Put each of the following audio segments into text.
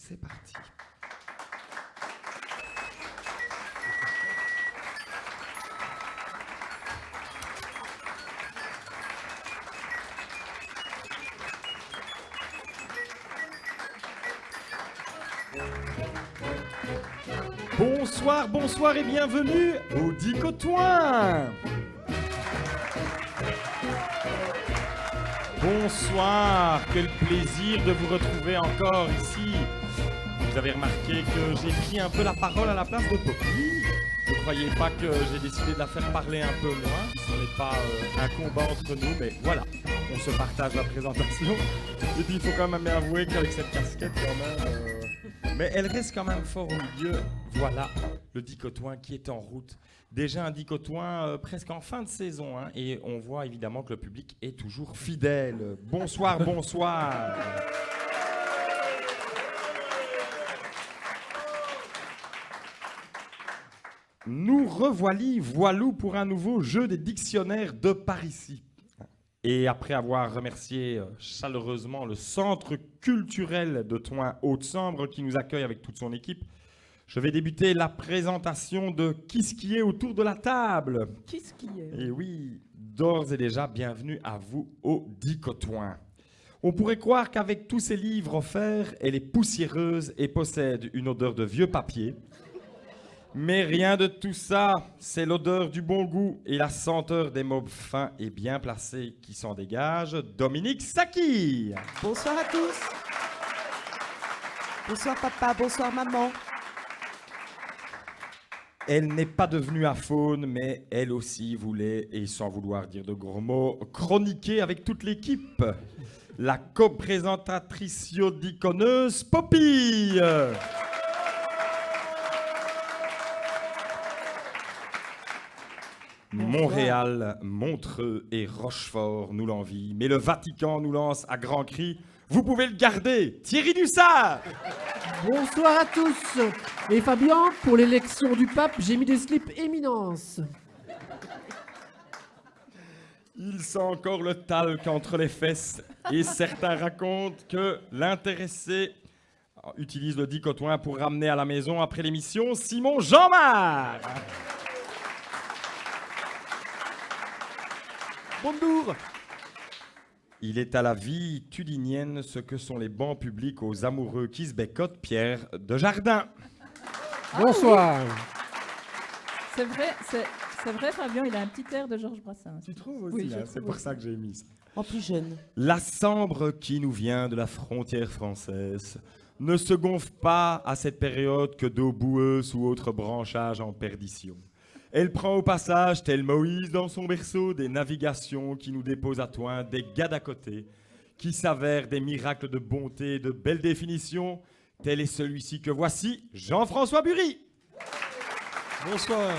C'est parti. Bonsoir, bonsoir et bienvenue au Dicotoin. Bonsoir, quel plaisir de vous retrouver encore ici. Vous avez remarqué que j'ai pris un peu la parole à la place de Poppy. Ne croyez pas que j'ai décidé de la faire parler un peu moins. Ce n'est pas un combat entre nous, mais voilà, on se partage la présentation. Et puis il faut quand même avouer qu'avec cette casquette quand même... Mais elle reste quand même fort au milieu. Voilà, le Dicotoin qui est en route. Déjà un Dicotoin presque en fin de saison. Hein, et on voit évidemment que le public est toujours fidèle. Bonsoir, bonsoir. Nous voilou pour un nouveau jeu des dictionnaires de par ici. Et après avoir remercié chaleureusement le Centre culturel de Thoin Haute-Sambre qui nous accueille avec toute son équipe, je vais débuter la présentation de qui ce qui est autour de la table. Qui ce qui est? Et oui, d'ores et déjà, bienvenue à vous au Dicotoin. On pourrait croire qu'avec tous ces livres offerts, elle est poussiéreuse et possède une odeur de vieux papier. Mais rien de tout ça, c'est l'odeur du bon goût et la senteur des mobs fins et bien placés qui s'en dégagent. Dominique Saki. Bonsoir à tous. Bonsoir papa, bonsoir maman. Elle n'est pas devenue aphone, mais elle aussi voulait, et sans vouloir dire de gros mots, chroniquer avec toute l'équipe. La co-présentatrice diconeuse Poppy. Montréal, Montreux et Rochefort nous l'envient, mais le Vatican nous lance à grands cris « Vous pouvez le garder, Thierry Dussard !» Bonsoir à tous. Et Fabien, pour l'élection du pape, j'ai mis des slips éminence. Il sent encore le talc entre les fesses et certains racontent que l'intéressé utilise le Dicotoin pour ramener à la maison après l'émission Simon Jeanmar. Bonjour. Il est à la vie tudinienne ce que sont les bancs publics aux amoureux qui se bécotent, Pierre Desjardins. Bonsoir. C'est vrai, Fabien, il a un petit air de Georges Brassens. Tu trouves aussi, Oui, hein, c'est pour ça que j'ai mis ça. En plus jeune. La Sambre qui nous vient de la frontière française ne se gonfle pas à cette période que d'eau boueuse ou autre branchage en perdition. Elle prend au passage, tel Moïse dans son berceau, des navigations qui nous déposent à Thoin, des gars d'à côté, qui s'avèrent des miracles de bonté et de belle définition. Tel est celui-ci que voici, Jean-François Bury. Bonsoir.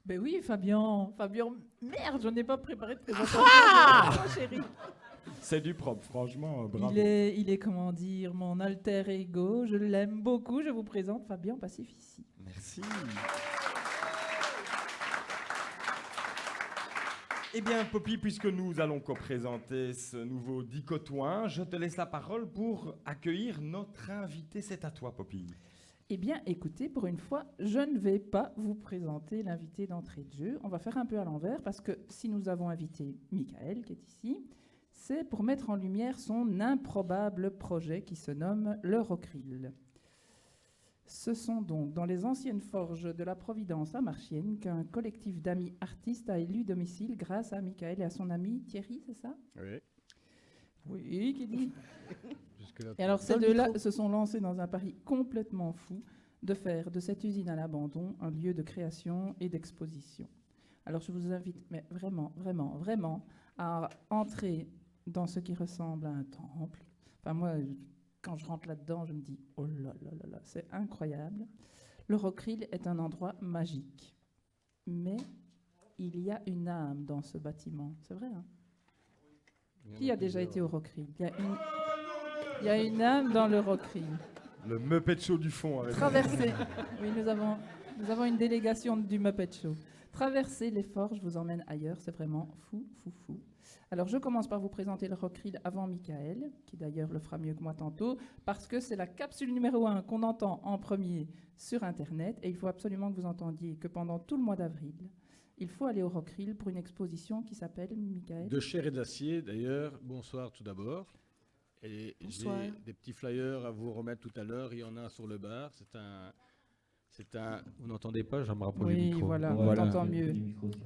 Ben oui, Fabien, merde, je n'ai pas préparé de présentation. Chérie. C'est du propre, franchement, bravo. Il est, comment dire, mon alter ego. Je l'aime beaucoup. Je vous présente Fabien Pacifici. Merci. Eh bien, Poppy, puisque nous allons co-présenter ce nouveau Dicotoin, je te laisse la parole pour accueillir notre invité. C'est à toi, Poppy. Eh bien, écoutez, pour une fois, je ne vais pas vous présenter l'invité d'entrée de jeu. On va faire un peu à l'envers, parce que si nous avons invité Michael, qui est ici, c'est pour mettre en lumière son improbable projet qui se nomme le Rockrill. Ce sont donc dans les anciennes forges de la Providence à Marchienne qu'un collectif d'amis artistes a élu domicile grâce à Michael et à son ami Thierry, c'est ça? Oui. Oui, qui dit. Jusque-là, Et alors ces deux-là se sont lancés dans un pari complètement fou de faire de cette usine à l'abandon un lieu de création et d'exposition. Alors je vous invite, mais vraiment, vraiment, vraiment, à entrer dans ce qui ressemble à un temple. Enfin moi, quand je rentre là-dedans, je me dis « Oh là là là là, c'est incroyable ». Le Rockrill est un endroit magique. Mais il y a une âme dans ce bâtiment. C'est vrai, hein? Qui a déjà été au Rockrill? Il y a une âme dans le Rockrill. Le Muppet Show du fond. Avec Traversée. Oui, nous avons une délégation du Muppet Show. Traverser les forges vous emmène ailleurs, c'est vraiment fou, fou, fou. Alors je commence par vous présenter le Rockrill avant Michael, qui d'ailleurs le fera mieux que moi tantôt, parce que c'est la capsule numéro 1 qu'on entend en premier sur Internet, et il faut absolument que vous entendiez que pendant tout le mois d'avril, il faut aller au Rockrill pour une exposition qui s'appelle, Michael. De chair et d'acier, d'ailleurs. Bonsoir tout d'abord. Et Bonsoir. j'ai des petits flyers à vous remettre tout à l'heure. Il y en a sur le bar. Vous n'entendez pas? Je me rapproche du Oui, micro. voilà, on Voilà. entend mieux.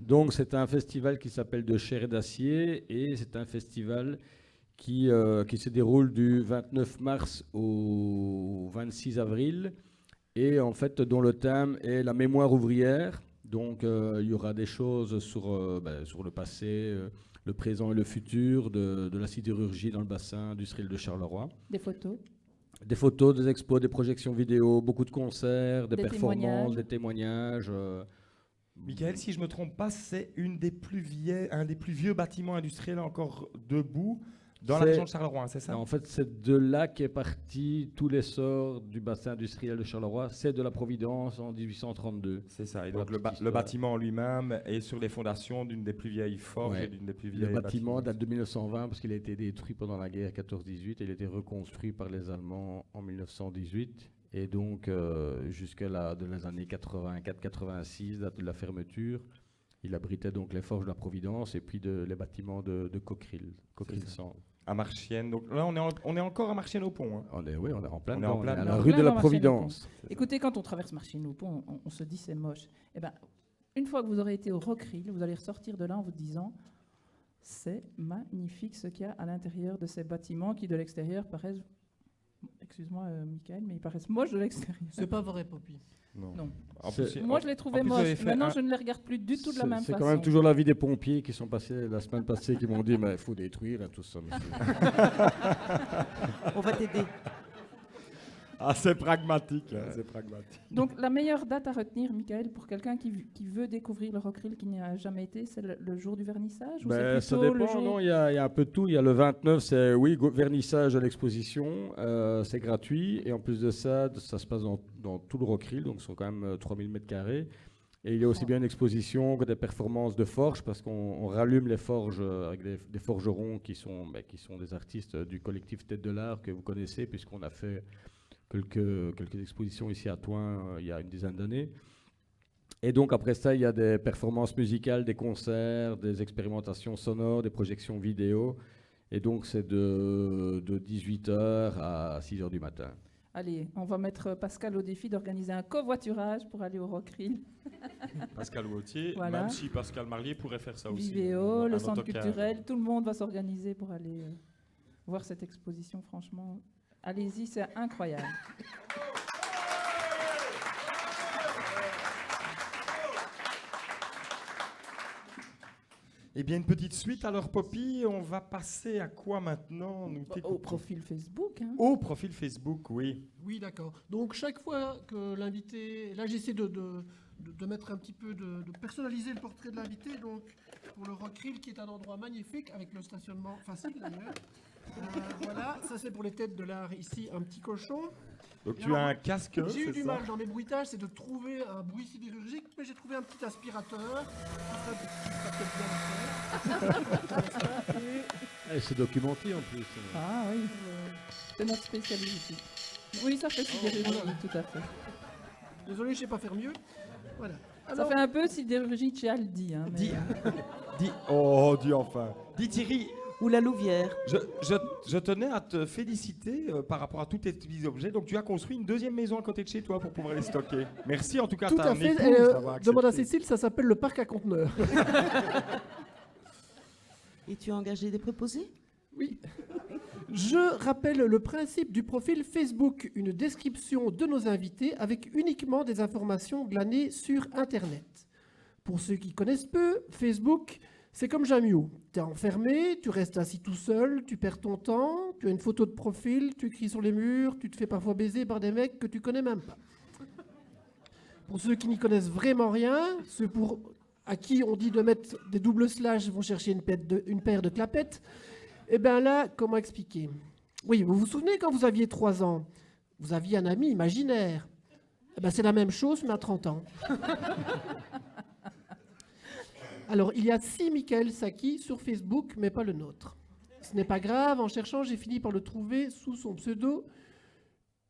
Donc, c'est un festival qui s'appelle De chair et d'acier. Et c'est un festival qui se déroule du 29 mars au 26 avril. Et en fait, dont le thème est la mémoire ouvrière. Donc, il y aura des choses sur le passé, le présent et le futur de la sidérurgie dans le bassin industriel de Charleroi. Des photos. Des photos, des expos, des projections vidéo, beaucoup de concerts, des Des performances, témoignages. des témoignages. Michael, si je me trompe pas, c'est un des plus vieux bâtiments industriels encore debout dans la C'est- région de Charleroi, c'est ça? En fait, c'est de là qu'est parti tout l'essor du bassin industriel de Charleroi. C'est de la Providence en 1832. C'est ça. Et Pour donc la petite le histoire. bâtiment lui-même est sur les fondations d'une des plus vieilles forges Ouais. et d'une des plus Le vieilles bâtiment date de 1920 parce qu'il a été détruit pendant la guerre 14-18 et il a été reconstruit par les Allemands en 1918. Et donc, jusqu'à de les années 84-86, date de la fermeture, il abritait donc les forges de la Providence et puis les bâtiments de Coqueril C'est ça. Centre. À Marchienne. Donc là, on est encore à Marchienne au pont. Hein. On est en plein On est dedans, en plein à dedans. la En rue plein de la dans Marchienne-au-Pont. Providence. Écoutez, quand on traverse Marchienne-au-Pont, on se dit c'est moche. Eh ben, une fois que vous aurez été au Rockrill, vous allez ressortir de là en vous disant c'est magnifique ce qu'il y a à l'intérieur de ces bâtiments qui de l'extérieur paraissent, excuse-moi Michael, mais ils paraissent moches de l'extérieur. C'est pas vrai, Poppy. Non. En C'est- plus, Moi je les trouvais en plus, vous avez moches. fait Maintenant un- je ne les regarde plus du tout de la même C'est façon. quand même toujours l'avis des pompiers qui sont passés la semaine passée qui m'ont dit mais il faut détruire et tout ça. monsieur. On va t'aider. Ah, c'est pragmatique. C'est pragmatique. Donc la meilleure date à retenir, Michael, pour quelqu'un qui veut découvrir le Rockrill qui n'y a jamais été, c'est le jour du vernissage ou Ben, c'est ça plutôt le dépend, jour... non, il y a un peu de tout. Il y a le 29, c'est vernissage de l'exposition, c'est gratuit. Et en plus de ça, ça se passe dans tout le Rockrill, donc ce sont quand même 3000 m². Et il y a aussi bien une exposition que des performances de forges, parce qu'on rallume les forges avec des forgerons qui sont des artistes du collectif Tête de l'Art que vous connaissez, puisqu'on a fait quelques expositions ici à Thoin il y a une dizaine d'années. Et donc après ça, il y a des performances musicales, des concerts, des expérimentations sonores, des projections vidéo. Et donc c'est de 18h à 6h du matin. Allez, on va mettre Pascal au défi d'organiser un covoiturage pour aller au Rockrill. Pascal Wautier, Voilà. même si Pascal Marié pourrait faire ça aussi. Vivéo, Un le centre autocar. culturel, tout le monde va s'organiser pour aller voir cette exposition, franchement. Allez-y, c'est incroyable. Eh bien, une petite suite alors, Poppy. On va passer à quoi maintenant? Nous Au t'écoutons. profil Facebook. Hein. Au profil Facebook, oui. Oui, d'accord. Donc chaque fois que l'invité, là j'essaie de mettre un petit peu, de personnaliser le portrait de l'invité, donc pour le Rockrill qui est un endroit magnifique avec le stationnement facile d'ailleurs. Voilà, ça c'est pour les têtes de l'art ici, un petit cochon. Donc Et tu as alors, un casque, J'ai eu c'est du ça? mal dans mes bruitages, c'est de trouver un bruit sidérurgique, mais j'ai trouvé un petit aspirateur. Qui ferait peut-être bien. Et c'est documenté en plus. Ah oui, c'est notre spécialité. Oui, ça fait sidérurgie, tout à fait. Désolé, je sais pas faire mieux. Voilà. Ça Alors, fait un peu sidérurgie de chez Aldi. Hein, mais- Dis enfin. Dis Thierry, Ou la Louvière. je tenais à te féliciter par rapport à tous tes petits objets. Donc tu as construit une deuxième maison à côté de chez toi pour pouvoir les stocker. Merci en tout cas tout ta à fait. épouse d'avoir accepté. Demande à Cécile, ça s'appelle le parc à conteneurs. Et tu as engagé des préposés? Oui. Je rappelle le principe du profil Facebook, une description de nos invités avec uniquement des informations glanées sur Internet. Pour ceux qui connaissent peu, Facebook, c'est comme Jamio. Tu es enfermé, tu restes assis tout seul, tu perds ton temps, tu as une photo de profil, tu écris sur les murs, tu te fais parfois baiser par des mecs que tu connais même pas. Pour ceux qui n'y connaissent vraiment rien, ceux à qui on dit de mettre des doubles slash vont chercher une paire de clapettes. Eh bien là, comment expliquer? Oui, vous vous souvenez quand vous aviez 3 ans, vous aviez un ami imaginaire. Eh ben, c'est la même chose, mais à 30 ans. Alors, il y a 6 Michael Saki sur Facebook, mais pas le nôtre. Ce n'est pas grave, en cherchant, j'ai fini par le trouver sous son pseudo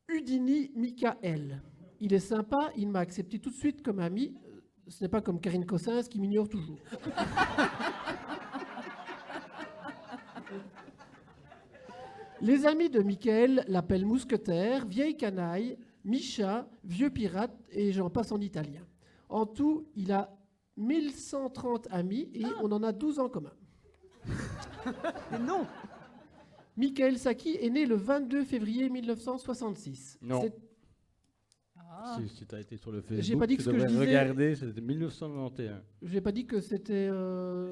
Udini Michael. Il est sympa, il m'a accepté tout de suite comme ami. Ce n'est pas comme Karine Cossins qui m'ignore toujours. Les amis de Michael l'appellent mousquetaire, vieille canaille, Micha, vieux pirate et j'en passe en italien. En tout, il a 1130 amis et on en a 12 en commun. Mais non. Michael Saki est né le 22 février 1966. Non. C'est- Ah. Si tu as été sur le Facebook, J'ai pas dit que tu ce que je devrais disais- regarder, c'était 1991. J'ai pas dit que c'était.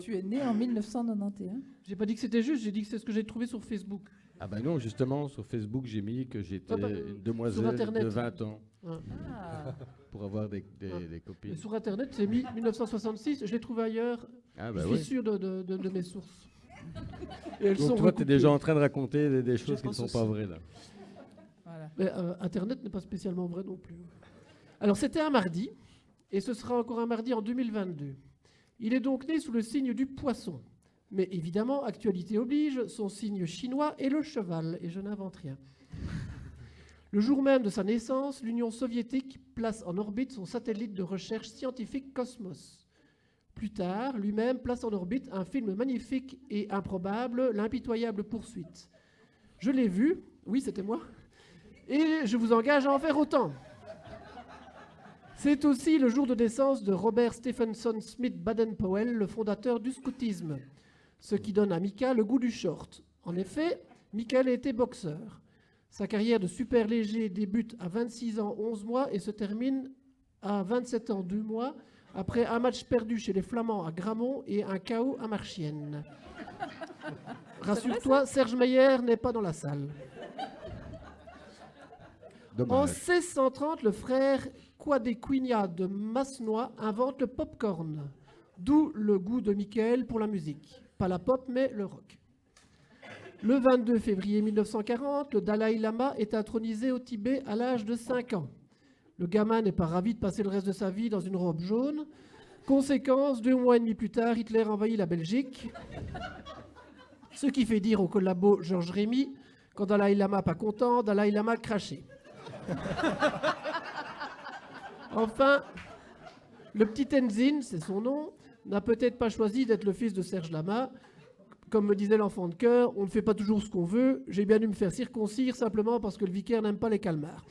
Tu es né en 1991. J'ai pas dit que c'était juste. J'ai dit que c'est ce que j'ai trouvé sur Facebook. Ah bah non, justement, sur Facebook, j'ai mis que j'étais Ah bah, une sur demoiselle Internet. de 20 ans Ah. pour avoir des Mais copines. sur Internet, c'est mis 1966. Je l'ai trouvé ailleurs. Ah bah je oui. suis sûr de mes sources. Et elles Donc sont tu vois, tu es recoupées. déjà en train de raconter des choses qui ne pense sont aussi. pas vraies là. Voilà. Mais, Internet n'est pas spécialement vrai non plus. Alors c'était un mardi, et ce sera encore un mardi en 2022. Il est donc né sous le signe du poisson. Mais évidemment, actualité oblige, son signe chinois est le cheval, et je n'invente rien. Le jour même de sa naissance, l'Union soviétique place en orbite son satellite de recherche scientifique Cosmos. Plus tard, lui-même place en orbite un film magnifique et improbable, L'impitoyable poursuite. Je l'ai vu, oui c'était moi, et je vous engage à en faire autant. C'est aussi le jour de naissance de Robert Stephenson Smith Baden-Powell, le fondateur du scoutisme, ce qui donne à Mika le goût du short. En effet, Michael a été boxeur. Sa carrière de super léger débute à 26 ans 11 mois et se termine à 27 ans 2 mois, après un match perdu chez les Flamands à Gramont et un KO à Marchienne. Rassure-toi, Serge Meyer n'est pas dans la salle. En Dommage. 1630, le frère Quadequinha de Masnois invente le popcorn, d'où le goût de Michael pour la musique. Pas la pop, mais le rock. Le 22 février 1940, le Dalai Lama est intronisé au Tibet à l'âge de 5 ans. Le gamin n'est pas ravi de passer le reste de sa vie dans une robe jaune. Conséquence, 2 mois et demi plus tard, Hitler envahit la Belgique. Ce qui fait dire au collabo Georges Rémy, quand Dalai Lama pas content, Dalai Lama craché. Enfin, le petit Tenzin, c'est son nom, n'a peut-être pas choisi d'être le fils de Serge Lama. Comme me disait l'enfant de cœur, on ne fait pas toujours ce qu'on veut. J'ai bien dû me faire circoncire simplement parce que le vicaire n'aime pas les calmars.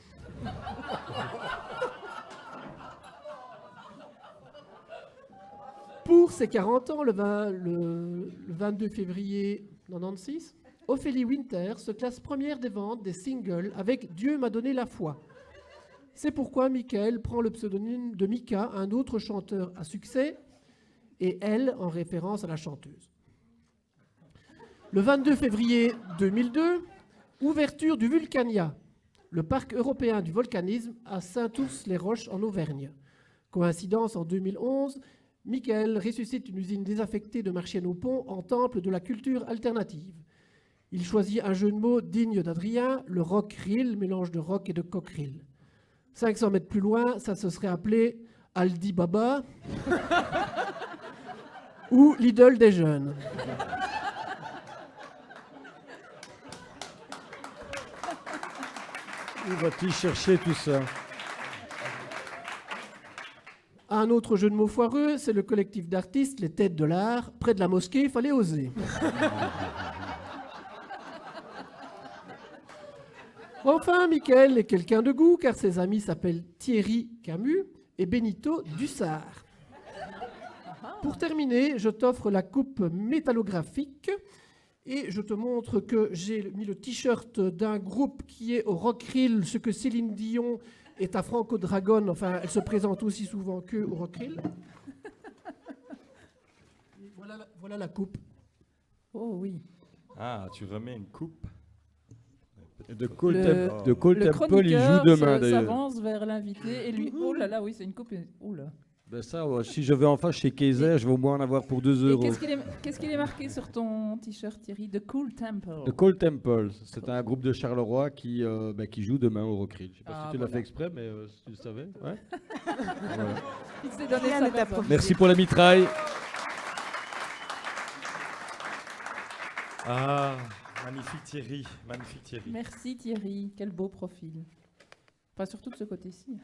Pour ses 40 ans, le 22 février 96, Ophélie Winter se classe première des ventes des singles avec Dieu m'a donné la foi. C'est pourquoi Michael prend le pseudonyme de Mika, un autre chanteur à succès, et elle en référence à la chanteuse. Le 22 février 2002, ouverture du Vulcania, le parc européen du volcanisme à Saint-Ours-les-Roches en Auvergne. Coïncidence, en 2011, Michael ressuscite une usine désaffectée de Marchienne-au-Pont en temple de la culture alternative. Il choisit un jeu de mots digne d'Adrien, le rock-rill, mélange de rock et de coq-rill. 500 mètres plus loin, ça se serait appelé Aldi Baba ou l'idole des jeunes. Où va-t-il chercher tout ça? Un autre jeu de mots foireux, c'est le collectif d'artistes Les Têtes de l'Art. Près de la mosquée, il fallait oser. Enfin, Michael est quelqu'un de goût, car ses amis s'appellent Thierry Camus et Benito Dussard. Pour terminer, je t'offre la coupe métallographique et je te montre que j'ai mis le t-shirt d'un groupe qui est au Rockrill, ce que Céline Dion est à Franco Dragon. Enfin, elle se présente aussi souvent qu'au Rockrill. Voilà la coupe. Oh oui. Ah, tu remets une coupe. De Cole Le- Temple, il chroniqueur joue demain d'ailleurs. s'avance vers l'invité et lui, oh là là, oui, c'est une coupe. Oh là. Ben ça, ouais, si je vais enfin chez Kaiser, je vais au moins en avoir pour 2 Et euros. qu'est-ce qu'il est marqué sur ton t-shirt, Thierry? The Cool Temple. De Cole Temple, c'est un groupe de Charleroi qui joue demain au Rockrill. Je sais pas Ah, si tu l'as voilà. fait exprès, mais si tu le savais. Ouais. Voilà. Il s'est donné Rien sa n'est personne. approprié. Merci pour la mitraille. Ah, magnifique Thierry, magnifique Thierry. Merci Thierry, quel beau profil. Enfin, surtout de ce côté-ci.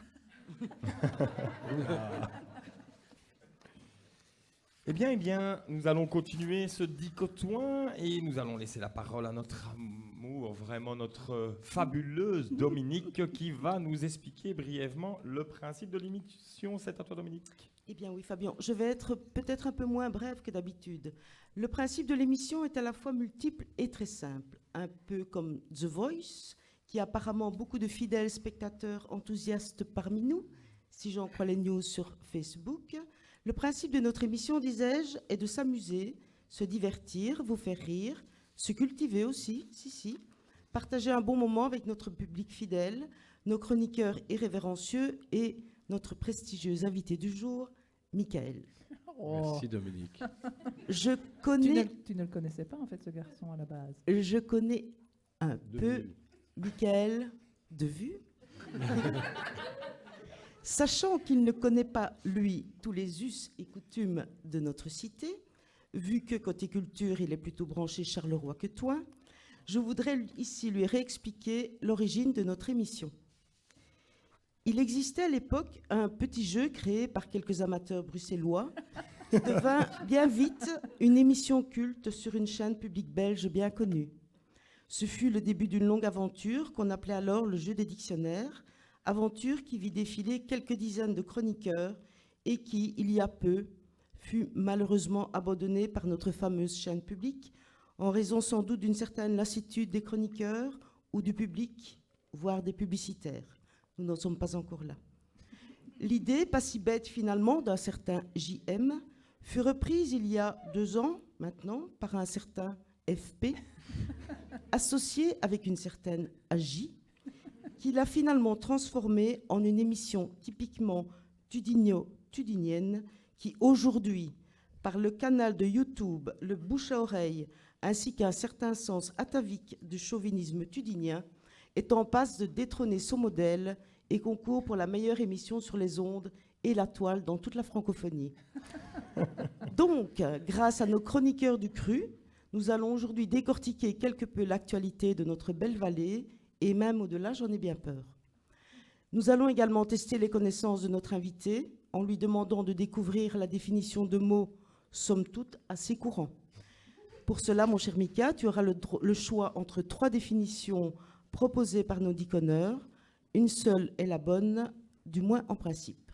Eh bien, nous allons continuer ce dicotoin et nous allons laisser la parole à notre amour, vraiment notre fabuleuse Dominique, qui va nous expliquer brièvement le principe de l'émission. C'est à toi, Dominique. Eh bien oui, Fabien, je vais être peut-être un peu moins brève que d'habitude. Le principe de l'émission est à la fois multiple et très simple, un peu comme The Voice, qui a apparemment beaucoup de fidèles spectateurs enthousiastes parmi nous, si j'en crois les news sur Facebook. Le principe de notre émission, disais-je, est de s'amuser, se divertir, vous faire rire, se cultiver aussi, partager un bon moment avec notre public fidèle, nos chroniqueurs irrévérencieux et notre prestigieux invité du jour, Michael. Merci Dominique. Je connais, Tu ne le connaissais pas, en fait, ce garçon, à la base. je connais un De peu vue. Michael de vue. Sachant qu'il ne connaît pas, lui, tous les us et coutumes de notre cité, vu que côté culture, il est plutôt branché Charleroi que toi, je voudrais ici lui réexpliquer l'origine de notre émission. Il existait à l'époque un petit jeu créé par quelques amateurs bruxellois qui devint bien vite une émission culte sur une chaîne publique belge bien connue. Ce fut le début d'une longue aventure qu'on appelait alors le jeu des dictionnaires, aventure qui vit défiler quelques dizaines de chroniqueurs et qui, il y a peu, fut malheureusement abandonnée par notre fameuse chaîne publique, en raison sans doute d'une certaine lassitude des chroniqueurs ou du public, voire des publicitaires. Nous n'en sommes pas encore là. L'idée, pas si bête finalement, d'un certain JM, fut reprise il y a 2 ans maintenant par un certain FP, associé avec une certaine AJ, qui l'a finalement transformé en une émission typiquement tudinienne qui aujourd'hui, par le canal de YouTube, le bouche à oreille, ainsi qu'un certain sens atavique du chauvinisme tudinien, est en passe de détrôner son modèle et concourt pour la meilleure émission sur les ondes et la toile dans toute la francophonie. Donc, grâce à nos chroniqueurs du cru, nous allons aujourd'hui décortiquer quelque peu l'actualité de notre belle vallée, et même au-delà, j'en ai bien peur. Nous allons également tester les connaissances de notre invité en lui demandant de découvrir la définition de mots, somme toute, assez courants. Pour cela, mon cher Mika, tu auras le choix entre 3 définitions proposées par nos diconneurs. Une seule est la bonne, du moins en principe.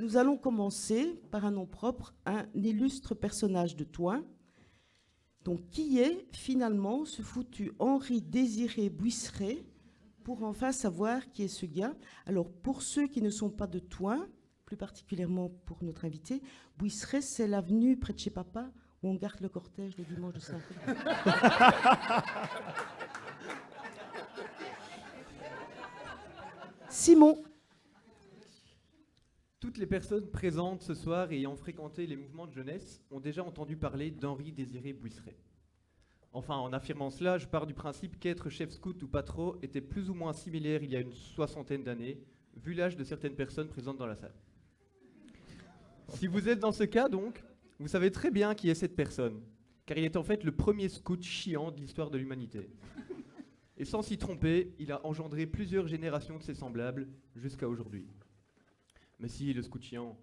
Nous allons commencer par un nom propre, un illustre personnage de Thoin. Donc, qui est finalement ce foutu Henri-Désiré Buisseret, pour enfin savoir qui est ce gars? Alors, pour ceux qui ne sont pas de Thoin, plus particulièrement pour notre invité, Buisseret, c'est l'avenue près de chez papa, où on garde le cortège le dimanche de Saint-Paul. Simon. Toutes les personnes présentes ce soir et ayant fréquenté les mouvements de jeunesse ont déjà entendu parler d'Henri-Désiré Buisseret. Enfin, en affirmant cela, je pars du principe qu'être chef scout ou patron était plus ou moins similaire il y a une 60aine d'années, vu l'âge de certaines personnes présentes dans la salle. Si vous êtes dans ce cas, donc, vous savez très bien qui est cette personne, car il est en fait le premier scout chiant de l'histoire de l'humanité. Et sans s'y tromper, il a engendré plusieurs générations de ses semblables jusqu'à aujourd'hui. Mais si, le scout chiant,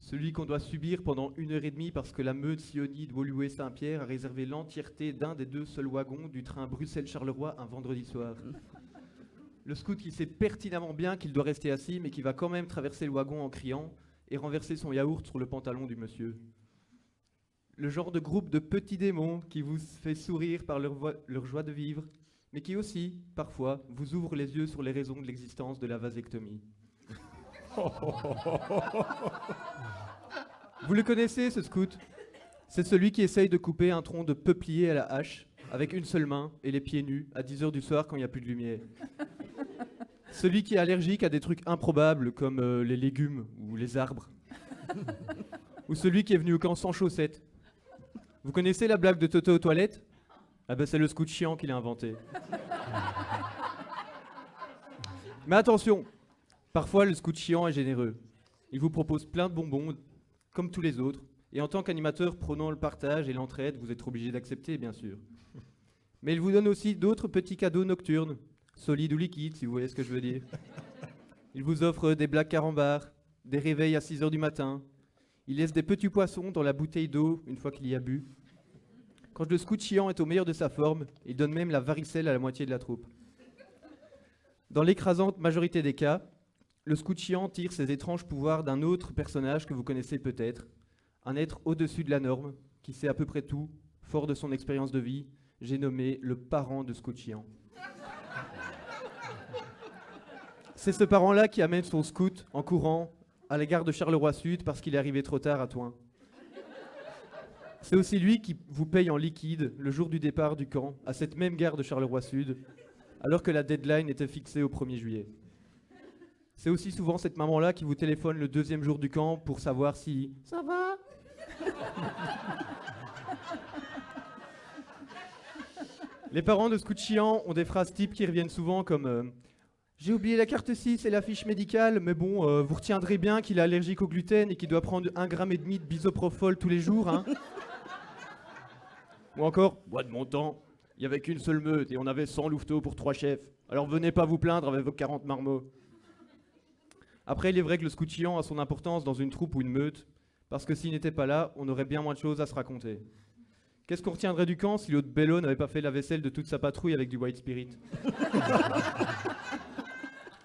celui qu'on doit subir pendant 1h30 parce que la meute sionide Woluwe-Saint-Pierre a réservé l'entièreté d'un des 2 seuls wagons du train Bruxelles-Charleroi un vendredi soir. Le scout qui sait pertinemment bien qu'il doit rester assis, mais qui va quand même traverser le wagon en criant et renverser son yaourt sur le pantalon du monsieur. Le genre de groupe de petits démons qui vous fait sourire par leur joie de vivre, mais qui aussi, parfois, vous ouvre les yeux sur les raisons de l'existence de la vasectomie. Vous le connaissez, ce scout? C'est celui qui essaye de couper un tronc de peuplier à la hache, avec une seule main et les pieds nus, à 10h du soir quand il n'y a plus de lumière. Celui qui est allergique à des trucs improbables, comme les légumes ou les arbres. Ou celui qui est venu au camp sans chaussettes. Vous connaissez la blague de Toto aux toilettes? Ah ben c'est le scout chiant qui l'a inventé. Mais attention, parfois le scout chiant est généreux. Il vous propose plein de bonbons, comme tous les autres, Et en tant qu'animateur prônant le partage et l'entraide, vous êtes obligé d'accepter, bien sûr. Mais il vous donne aussi d'autres petits cadeaux nocturnes, solides ou liquides, si vous voyez ce que je veux dire. Il vous offre des blagues carambars, des réveils à 6 h du matin. Il laisse des petits poissons dans la bouteille d'eau une fois qu'il y a bu. Quand le scout chiant est au meilleur de sa forme, il donne même la varicelle à la moitié de la troupe. Dans l'écrasante majorité des cas, le scout chiant tire ses étranges pouvoirs d'un autre personnage que vous connaissez peut-être, un être au-dessus de la norme, qui sait à peu près tout, fort de son expérience de vie. J'ai nommé le parent de scout chiant. C'est ce parent-là qui amène son scout en courant à la gare de Charleroi-Sud parce qu'il est arrivé trop tard à Thoin. C'est aussi lui qui vous paye en liquide le jour du départ du camp, à cette même gare de Charleroi-Sud, alors que la deadline était fixée au 1er juillet. C'est aussi souvent cette maman-là qui vous téléphone le 2e jour du camp pour savoir si « ça va ?» Les parents de scouts chiants ont des phrases types qui reviennent souvent comme j'ai oublié la carte 6 et la fiche médicale, mais bon, vous retiendrez bien qu'il est allergique au gluten et qu'il doit prendre 1,5 g de bisoprofol tous les jours, hein. Ou encore, moi de mon temps, il n'y avait qu'une seule meute et on avait 100 louveteaux pour 3 chefs. Alors venez pas vous plaindre avec vos 40 marmots. Après, il est vrai que le scout chiant a son importance dans une troupe ou une meute, parce que s'il n'était pas là, on aurait bien moins de choses à se raconter. Qu'est-ce qu'on retiendrait du camp si l'autre Bello n'avait pas fait la vaisselle de toute sa patrouille avec du white spirit?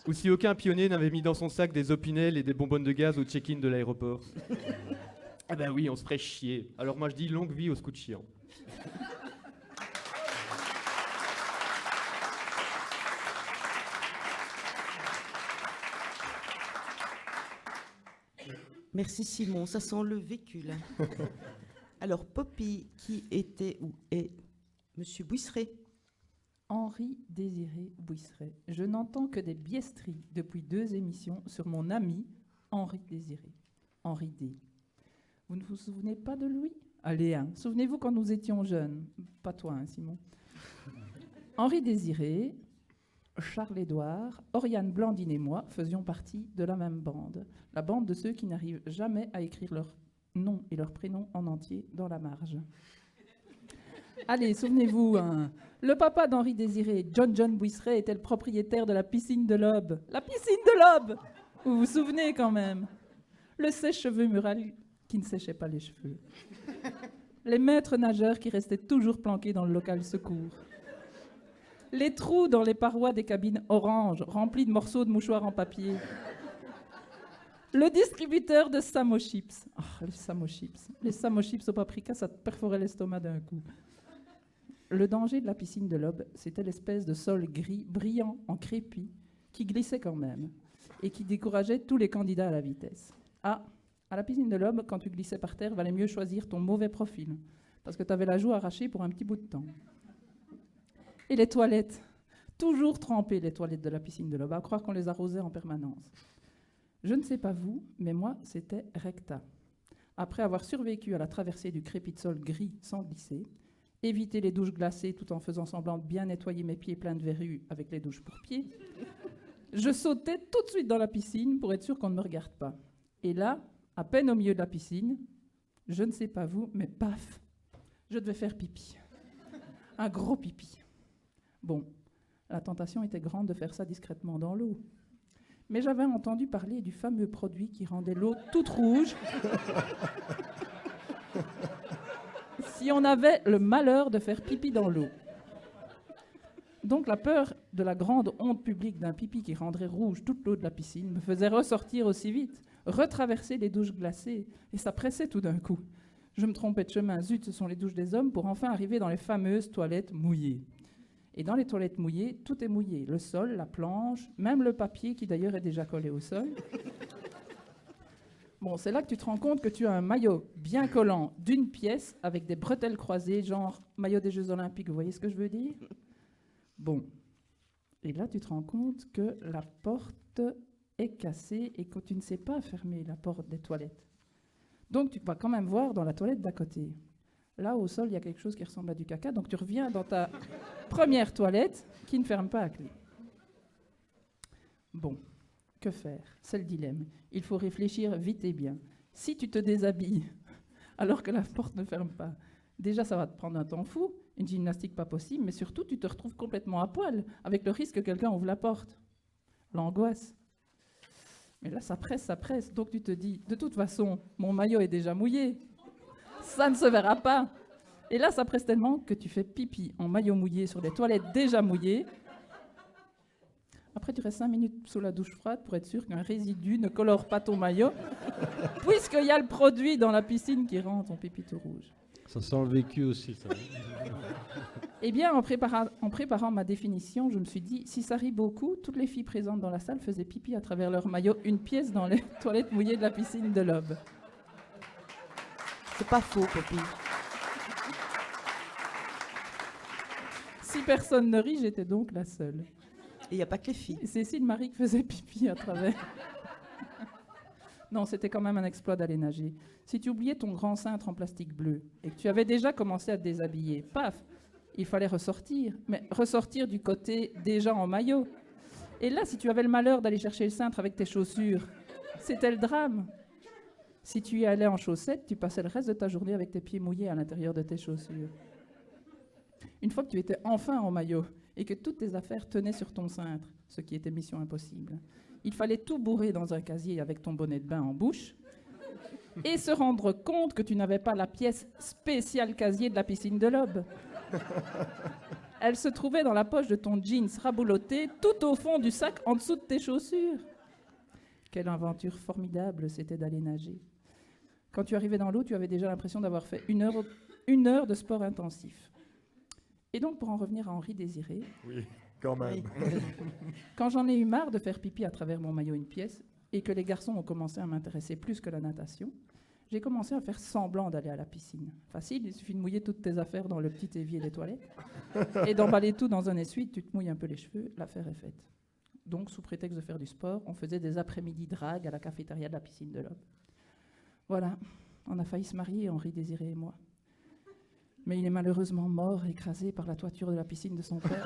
Ou si aucun pionnier n'avait mis dans son sac des opinels et des bonbonnes de gaz au check-in de l'aéroport? Ah ben oui, on se ferait chier. Alors moi je dis longue vie au scout chiant. Merci Simon, ça sent le vécu là. Alors Poppy, qui était ou est Monsieur Buisseret? Henri Désiré Buisseret. Je n'entends que des biesteries depuis 2 émissions sur mon ami Henri Désiré. Henri D. Vous ne vous souvenez pas de lui? Allez, hein. Souvenez-vous quand nous étions jeunes. Pas toi, hein, Simon. Henri Désiré, Charles-Édouard, Oriane Blandine et moi faisions partie de la même bande. La bande de ceux qui n'arrivent jamais à écrire leur nom et leur prénom en entier dans la marge. Allez, souvenez-vous, hein, le papa d'Henri Désiré, John Buisseret, était le propriétaire de la piscine de l'Aube. La piscine de l'Aube! Vous vous souvenez quand même? Le sèche-cheveux mural qui ne séchait pas les cheveux. Les maîtres nageurs qui restaient toujours planqués dans le local secours. Les trous dans les parois des cabines orange, remplis de morceaux de mouchoirs en papier. Le distributeur de Samo Chips. Oh, les Samo Chips. Les Samo Chips au paprika, ça te perforait l'estomac d'un coup. Le danger de la piscine de l'Aube, c'était l'espèce de sol gris, brillant en crépi, qui glissait quand même, et qui décourageait tous les candidats à la vitesse. Ah, à la piscine de l'Aube, quand tu glissais par terre, valait mieux choisir ton mauvais profil, parce que tu avais la joue arrachée pour un petit bout de temps. Et les toilettes, toujours trempées les toilettes de la piscine de l'Aube, à croire qu'on les arrosait en permanence. Je ne sais pas vous, mais moi, c'était recta. Après avoir survécu à la traversée du crépi de sol gris sans glisser, éviter les douches glacées tout en faisant semblant de bien nettoyer mes pieds pleins de verrues avec les douches pour pieds, je sautais tout de suite dans la piscine pour être sûr qu'on ne me regarde pas. Et là, à peine au milieu de la piscine, je ne sais pas vous, mais paf, je devais faire pipi. Un gros pipi. Bon, la tentation était grande de faire ça discrètement dans l'eau. Mais j'avais entendu parler du fameux produit qui rendait l'eau toute rouge si on avait le malheur de faire pipi dans l'eau. Donc la peur de la grande honte publique d'un pipi qui rendrait rouge toute l'eau de la piscine me faisait ressortir aussi vite, retraverser les douches glacées, et ça pressait tout d'un coup. Je me trompais de chemin, zut, ce sont les douches des hommes, pour enfin arriver dans les fameuses toilettes mouillées. Et dans les toilettes mouillées, tout est mouillé, le sol, la planche, même le papier qui d'ailleurs est déjà collé au sol. Bon, c'est là que tu te rends compte que tu as un maillot bien collant d'une pièce avec des bretelles croisées, genre maillot des Jeux Olympiques, vous voyez ce que je veux dire? Bon, et là tu te rends compte que la porte est cassée et que tu ne sais pas fermer la porte des toilettes. Donc tu vas quand même voir dans la toilette d'à côté. Là, au sol, il y a quelque chose qui ressemble à du caca, donc tu reviens dans ta première toilette qui ne ferme pas à clé. Bon. Que faire? C'est le dilemme. Il faut réfléchir vite et bien. Si tu te déshabilles alors que la porte ne ferme pas. Déjà, ça va te prendre un temps fou, une gymnastique pas possible, mais surtout, tu te retrouves complètement à poil, avec le risque que quelqu'un ouvre la porte. L'angoisse. Mais là, ça presse. Donc tu te dis, de toute façon, mon maillot est déjà mouillé. Ça ne se verra pas. Et là, ça presse tellement que tu fais pipi en maillot mouillé sur les toilettes déjà mouillées. Après, tu restes 5 minutes sous la douche froide pour être sûr qu'un résidu ne colore pas ton maillot, puisqu'il y a le produit dans la piscine qui rend ton pipi tout rouge. Ça sent le vécu aussi, ça. Eh bien, en préparant ma définition, je me suis dit, si ça rit beaucoup, toutes les filles présentes dans la salle faisaient pipi à travers leur maillot, une pièce dans les toilettes mouillées de la piscine de l'Aube. C'est pas faux, Poppy. Si personne ne rit, j'étais donc la seule. Et il n'y a pas que les filles. Et Cécile Marie qui faisait pipi à travers. Non, c'était quand même un exploit d'aller nager. Si tu oubliais ton grand cintre en plastique bleu et que tu avais déjà commencé à te déshabiller, paf, il fallait ressortir. Mais ressortir du côté déjà en maillot. Et là, si tu avais le malheur d'aller chercher le cintre avec tes chaussures, c'était le drame. Si tu y allais en chaussettes, tu passais le reste de ta journée avec tes pieds mouillés à l'intérieur de tes chaussures. Une fois que tu étais enfin en maillot et que toutes tes affaires tenaient sur ton cintre, ce qui était mission impossible, il fallait tout bourrer dans un casier avec ton bonnet de bain en bouche et se rendre compte que tu n'avais pas la pièce spéciale casier de la piscine de l'Aube. Elle se trouvait dans la poche de ton jeans rabouloté, tout au fond du sac en dessous de tes chaussures. Quelle aventure formidable c'était d'aller nager. Quand tu arrivais dans l'eau, tu avais déjà l'impression d'avoir fait une heure de sport intensif. Et donc, pour en revenir à Henri Désiré, Oui, quand même. quand j'en ai eu marre de faire pipi à travers mon maillot une pièce et que les garçons ont commencé à m'intéresser plus que la natation, j'ai commencé à faire semblant d'aller à la piscine. Facile, il suffit de mouiller toutes tes affaires dans le petit évier des toilettes et d'emballer tout dans un essuie, tu te mouilles un peu les cheveux, l'affaire est faite. Donc, sous prétexte de faire du sport, on faisait des après-midi drague à la cafétéria de la piscine de l'Aube. Voilà, on a failli se marier, Henri Désiré et moi. Mais il est malheureusement mort, écrasé par la toiture de la piscine de son père.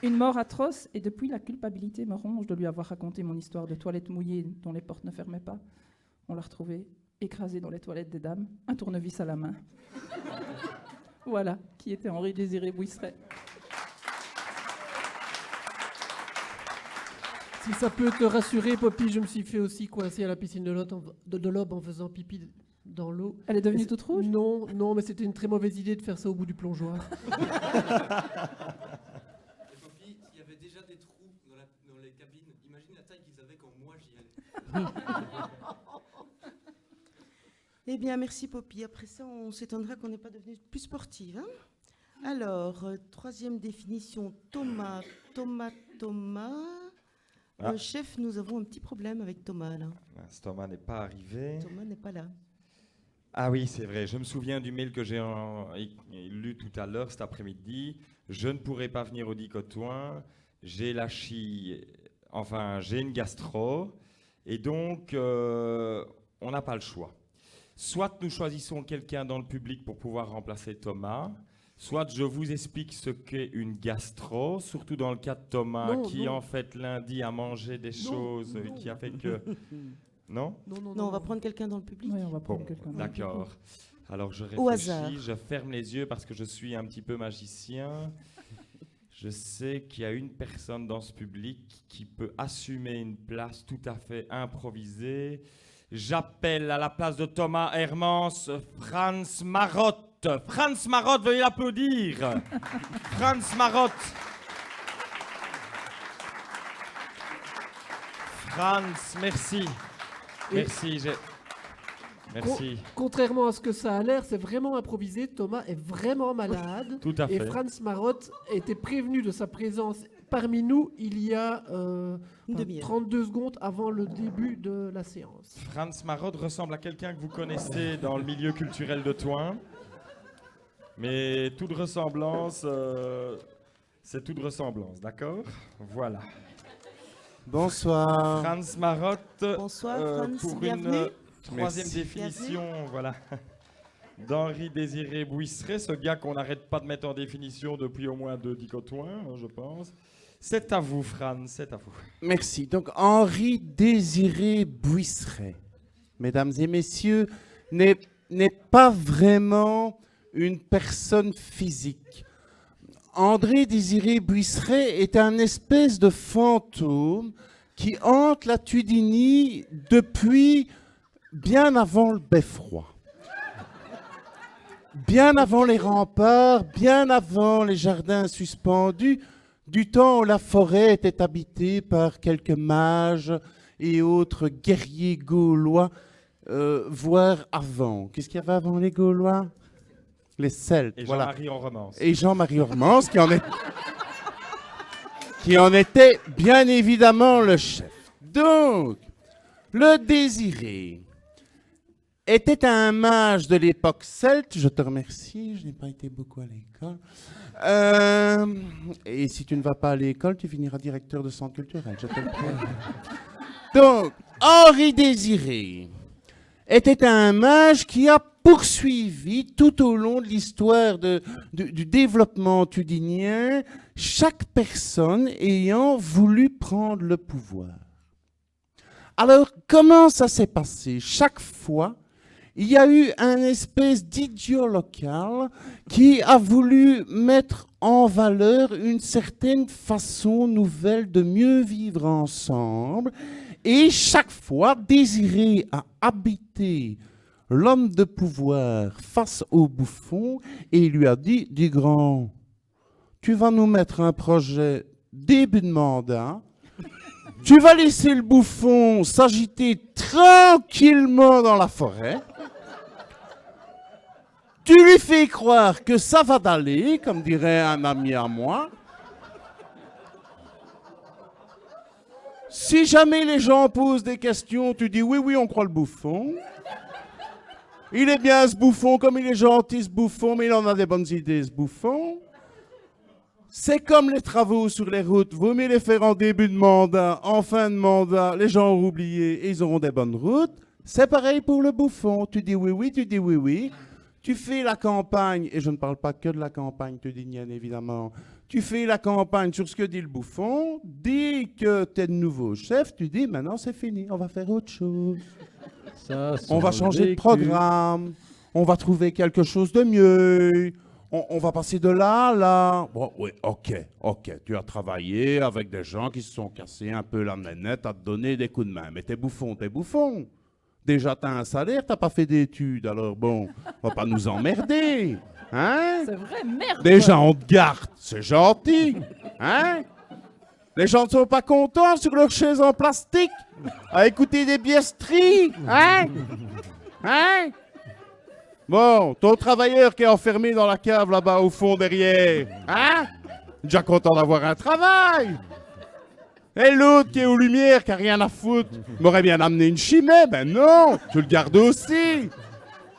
Une mort atroce, et depuis la culpabilité me ronge de lui avoir raconté mon histoire de toilette mouillée dont les portes ne fermaient pas. On l'a retrouvé écrasé dans les toilettes des dames, un tournevis à la main. Voilà qui était Henri Désiré Bouisseret. Si ça peut te rassurer, Poppy, je me suis fait aussi coincer à la piscine de l'Aube en faisant pipi dans l'eau. Elle est devenue toute rouge ? Non, mais c'était une très mauvaise idée de faire ça au bout du plongeoir. Et Poppy, il y avait déjà des trous dans les cabines. Imagine la taille qu'ils avaient quand moi j'y allais. Eh bien, merci Poppy. Après ça, on s'étonnera qu'on n'ait pas devenu plus sportive. Hein. Alors, troisième définition, Thomas. Ah. Chef, nous avons un petit problème avec Thomas, là. Thomas n'est pas arrivé. Thomas n'est pas là. Ah oui, c'est vrai. Je me souviens du mail que j'ai lu tout à l'heure, cet après-midi. Je ne pourrai pas venir au Dicotoin. J'ai une gastro. Et donc, on n'a pas le choix. Soit nous choisissons quelqu'un dans le public pour pouvoir remplacer Thomas, soit je vous explique ce qu'est une gastro, surtout dans le cas de Thomas, en fait lundi a mangé des choses qui a fait que... Non ? Non, on va prendre quelqu'un dans le public. Oui, on va prendre Bon, quelqu'un. d'accord. Alors je Au hasard. réfléchis, je ferme les yeux parce que je suis un petit peu magicien. Je sais qu'il y a une personne dans ce public qui peut assumer une place tout à fait improvisée. J'appelle à la place de Thomas Hermans, Franz Marotte. Franz Marotte, veuillez l'applaudir. Franz Marotte. Franz, merci. Merci. Merci. Contrairement à ce que ça a l'air, c'est vraiment improvisé. Thomas est vraiment malade. Tout à Et fait. Franz Marotte était prévenu de sa présence parmi nous il y a Une demi-heure. 32 secondes avant le début de la séance. Franz Marotte ressemble à quelqu'un que vous connaissez dans le milieu culturel de Thoin. Mais toute ressemblance, c'est toute ressemblance, d'accord ? Voilà. Bonsoir. Franz Marotte. Bonsoir, Franz, Pour bienvenue. une troisième Merci. définition, voilà. d'Henri Désiré Bouisseret, ce gars qu'on n'arrête pas de mettre en définition depuis au moins 2 dicotoins, je pense. C'est à vous, Fran, c'est à vous. Merci. Donc, Henri Désiré Bouisseret, mesdames et messieurs, n'est pas vraiment une personne physique. André Désiré Bouisseret est un espèce de fantôme qui hante la Tudigny depuis bien avant le beffroi. Bien avant les remparts, bien avant les jardins suspendus, du temps où la forêt était habitée par quelques mages et autres guerriers gaulois, voire avant. Qu'est-ce qu'il y avait avant les Gaulois? Les Celtes. Et voilà. Jean-Marie en romance. Et Jean-Marie Hormance, qui en était bien évidemment le chef. Donc, le Désiré était un mage de l'époque celte. Je te remercie, je n'ai pas été beaucoup à l'école. Et si tu ne vas pas à l'école, tu finiras directeur de centre culturel, je te le préviens. Donc, Henri Désiré était un mage qui a poursuivi tout au long de l'histoire du développement tudignien chaque personne ayant voulu prendre le pouvoir. Alors, comment ça s'est passé? Chaque fois, il y a eu un espèce d'idiot local qui a voulu mettre en valeur une certaine façon nouvelle de mieux vivre ensemble. Et chaque fois, Désiré a habité l'homme de pouvoir face au bouffon et il lui a dit, « Dis grand, tu vas nous mettre un projet début de mandat, tu vas laisser le bouffon s'agiter tranquillement dans la forêt, tu lui fais croire que ça va d'aller, comme dirait un ami à moi. Si jamais les gens posent des questions, tu dis oui, oui, on croit le bouffon. Il est bien ce bouffon, comme il est gentil ce bouffon, mais il en a des bonnes idées ce bouffon. C'est comme les travaux sur les routes, vaut mieux les faire en début de mandat, en fin de mandat, les gens auront oublié et ils auront des bonnes routes. C'est pareil pour le bouffon, tu dis oui, oui, tu dis oui, oui. Tu fais la campagne, et je ne parle pas que de la campagne tudignienne évidemment, tu fais la campagne sur ce que dit le bouffon, dès que tu es de nouveau chef, tu dis maintenant c'est fini, on va faire autre chose. Ça, On va changer de programme, on va trouver quelque chose de mieux, on va passer de là à là. Bon, oui, ok, tu as travaillé avec des gens qui se sont cassés un peu la nénette à te donner des coups de main, mais t'es bouffon. Déjà, t'as un salaire, t'as pas fait d'études, alors bon, on va pas nous emmerder, hein? C'est vrai, merde. Déjà, on te garde, c'est gentil, hein? Les gens ne sont pas contents sur leur chaise en plastique à écouter des biestries, hein? Hein? Bon, ton travailleur qui est enfermé dans la cave là-bas au fond derrière, hein? Déjà content d'avoir un travail. Et l'autre qui est aux lumières, qui n'a rien à foutre, m'aurait bien amené une chimée. Ben non, tu le gardes aussi.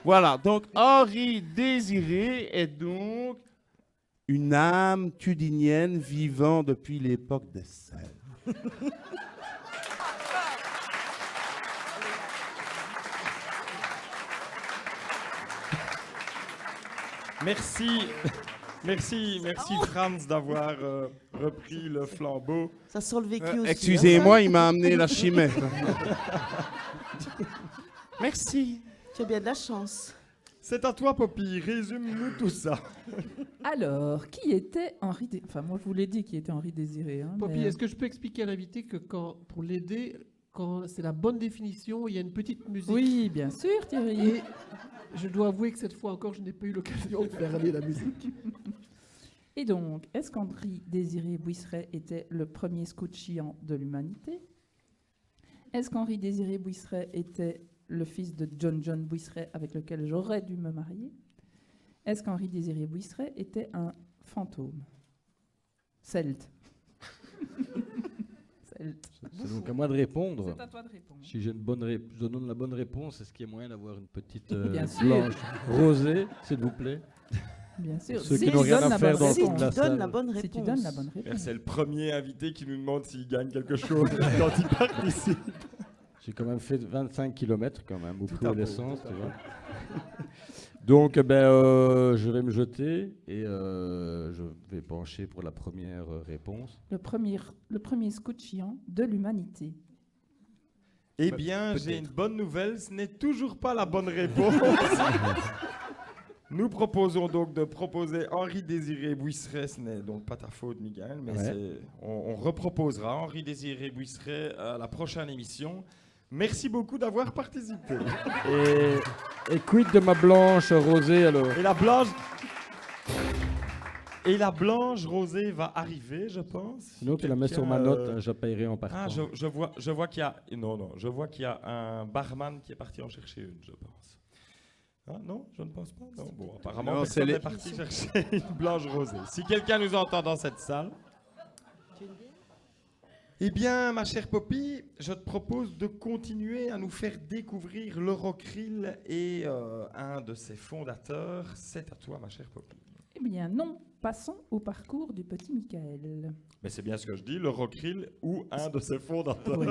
Voilà, donc Henri Désiré est donc une âme tudignienne vivant depuis l'époque des Celtes. Merci Franz d'avoir repris le flambeau. Ça sent le vécu aussi. Excusez-moi, il m'a amené la chimée. Merci. Tu as bien de la chance. C'est à toi, Poppy, résume-nous tout ça. Alors, qui était Henri Désiré? Enfin, moi, je vous l'ai dit qui était Henri Désiré. Hein, Poppy, mais- est-ce que je peux expliquer à l'invité que pour l'aider, quand c'est la bonne définition, il y a une petite musique. Oui, bien sûr, Thierry. Et je dois avouer que cette fois encore, je n'ai pas eu l'occasion de faire aller la musique. Et donc, est-ce qu'Henri Désiré Bouisseret était le premier scout chiant de l'humanité? Est-ce qu'Henri Désiré Bouisseret était le fils de John Bouisseret avec lequel j'aurais dû me marier? Est-ce qu'Henri Désiré Bouisseret était un fantôme? Celte. Celte. C'est donc à moi de répondre. C'est à toi de répondre. Si j'ai je donne la bonne réponse, est-ce qu'il y a moyen d'avoir une petite Bien sûr. blanche rosée, s'il vous plaît? Bien sûr. Ceux qui Si n'ont tu rien donnes à la faire bonne dans le Si fond réponse. de la tu donnes salle. la bonne réponse. Si tu donnes la bonne réponse. C'est le premier invité qui nous demande s'il gagne quelque chose quand il participe. J'ai quand même fait 25 km quand même, au Tout prix à de fait, l'essence, tout à tu fait. vois. Donc, je vais me jeter et je vais pencher pour la première réponse. Le premier scout chiant de l'humanité. Eh Bah, bien, j'ai peut-être. une bonne nouvelle, ce n'est toujours pas la bonne réponse. Nous proposons donc de proposer Henri-Désiré Bouisseret, ce n'est donc pas ta faute, Miguel, mais Ouais. on reproposera Henri-Désiré Bouisseret à la prochaine émission. Merci beaucoup d'avoir participé. Et quid de ma blanche rosée alors? Et la blanche rosée va arriver, je pense. Sinon, tu la mets sur ma Quelqu'un, note, je paierai en partant. Ah, je vois qu'il y a... Non, je vois qu'il y a un barman qui est parti en chercher une, je pense. Ah non, je ne pense pas. Non, bon, apparemment, Non, personne c'est les- n'est parti chercher une blanche rosée. Si quelqu'un nous entend dans cette salle... Eh bien, ma chère Poppy, je te propose de continuer à nous faire découvrir l'Eurocryl et un de ses fondateurs. C'est à toi, ma chère Poppy. Eh bien non, passons au parcours du petit Michael. Mais c'est bien ce que je dis, l'Eurocryl ou un de ses fondateurs. Oui.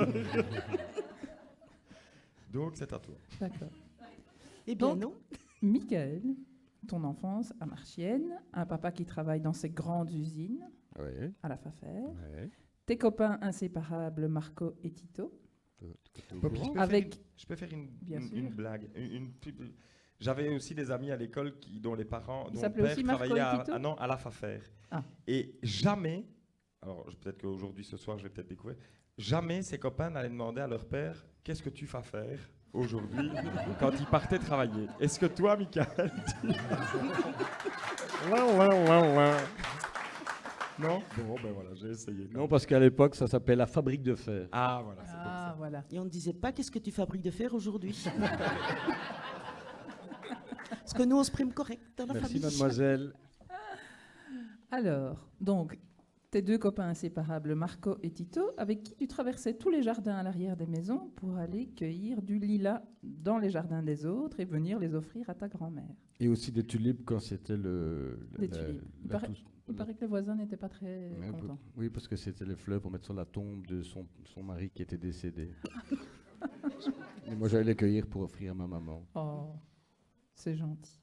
Donc, c'est à toi. D'accord. Eh bien Donc- non. Michael, ton enfance à Marchienne, un papa qui travaille dans ces grandes usines Oui, à la Fafer, oui. tes copains inséparables Marco et Tito, Poppy, je peux faire une Bien sûr. blague. J'avais aussi des amis à l'école dont les parents, Ils dont le s'appelaient père aussi Marco travaillait et Tito non, à la Fafer. Ah. Et jamais, alors peut-être qu'aujourd'hui, ce soir, je vais peut-être découvrir, jamais ces copains n'allaient demander à leur père qu'est-ce que tu vas faire aujourd'hui quand ils partaient travailler. Est-ce que toi, Michael, Non. Bon, ben voilà, j'ai essayé. Non, parce qu'à l'époque, ça s'appelait la fabrique de fer. Ah, voilà, c'est pour Ah, ça. voilà. Et on ne disait pas qu'est-ce que tu fabriques de fer aujourd'hui. Parce que nous, on se prime correct dans la Merci, famille. mademoiselle. Alors, donc, tes deux copains inséparables, Marco et Tito, avec qui tu traversais tous les jardins à l'arrière des maisons pour aller cueillir du lilas dans les jardins des autres et venir les offrir à ta grand-mère. Et aussi des tulipes quand c'était Des tulipes. Il paraît- Il paraît que les voisins n'étaient pas très Ouais, contents. oui, parce que c'était les fleurs pour mettre sur la tombe de son mari qui était décédé. Et moi, j'allais les cueillir pour offrir à ma maman. Oh, c'est gentil.